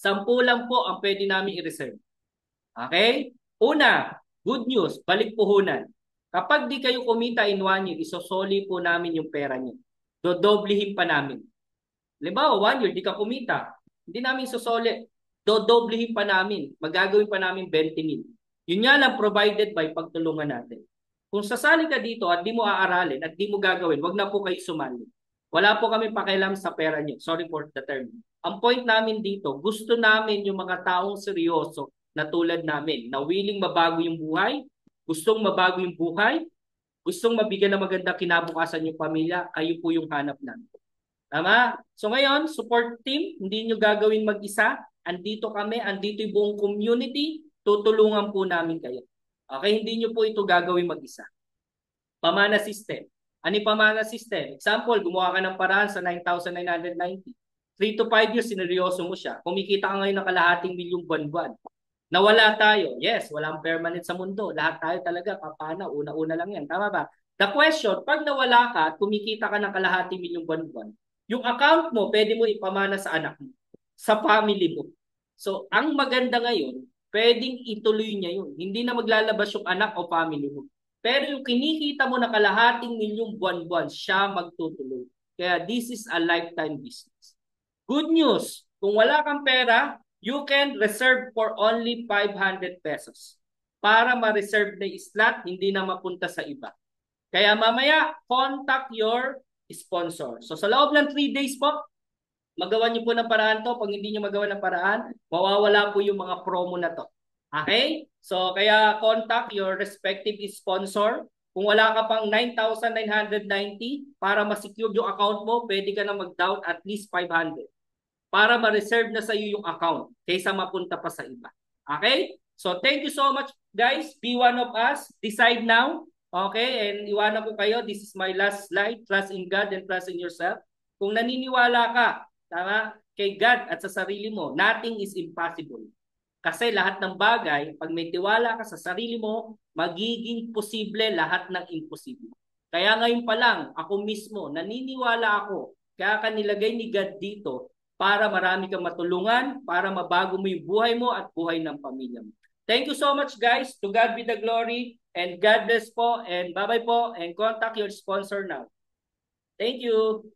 10 lang po ang pwede namin i-reserve. Okay? Una, good news, balik puhunan. Kapag di kayo kumita in 1 year, isosoli po namin yung pera niyo. Dodoblihin pa namin. Halimbawa, 1 year, di ka kumita. Hindi namin susoli. Dodoblihin pa namin. Magagawin pa namin 20,000. Yun nga lang provided by pagtulungan natin. Kung sasali ka dito at di mo aaralin at di mo gagawin, wag na po kayo sumali. Wala po kami pakialam sa pera niyo. Sorry for the term. Ang point namin dito, gusto namin yung mga taong seryoso na tulad namin, na willing mabago yung buhay, gustong mabago yung buhay, gustong mabigyan ng magandang kinabukasan yung pamilya, kayo po yung hanap namin. Tama? So ngayon, support team, hindi nyo gagawin mag-isa. Andito kami, andito yung buong community, tutulungan po namin kayo. Okay, hindi nyo po ito gagawin mag-isa. Pamana system. Ano yung pamana system? Example, gumawa ka ng paraan sa 9,990. 3 to 5 years, sineryoso mo siya. Kumikita ka ngayon ng kalahating milyong buwan-buwan. Nawala tayo. Yes, walang permanent sa mundo. Lahat tayo talaga, papana, una-una lang yan. Tama ba? The question, pag nawala ka, kumikita ka ng kalahating milyong buwan-buwan, yung account mo, pwede mo ipamana sa anak mo, sa family mo. So, ang maganda ngayon, pwedeng ituloy niya yun. Hindi na maglalabas yung anak o family mo. Pero yung kinikita mo na kalahating milyong buwan-buwan, siya magtutuloy. Kaya this is a lifetime business. Good news, kung wala kang pera, you can reserve for only 500 pesos para ma-reserve na slot, hindi na mapunta sa iba. Kaya mamaya, contact your sponsor. So sa loob ng 3 days po, magawa niyo po ng paraan to. Pag hindi niyo magawa ng paraan, mawawala po yung mga promo na to. Okay? So kaya contact your respective sponsor. Kung wala ka pang 9,990 para ma-secure yung account mo, pwede ka na mag-down at least 500 para ma-reserve na sa iyo yung account kaysa mapunta pa sa iba. Okay? So thank you so much guys. Be one of us. Decide now. Okay? And iwanan ko kayo. This is my last slide. Trust in God and trust in yourself. Kung naniniwala ka, tama, kay God at sa sarili mo, nothing is impossible. Kasi lahat ng bagay, pag may tiwala ka sa sarili mo, magiging posible lahat ng imposible. Kaya ngayon pa lang, ako mismo, naniniwala ako, kaya ka nilagay ni God dito para marami kang matulungan, para mabago mo yung buhay mo at buhay ng pamilya mo. Thank you so much guys. To God be the glory and God bless po and bye-bye po and contact your sponsor now. Thank you.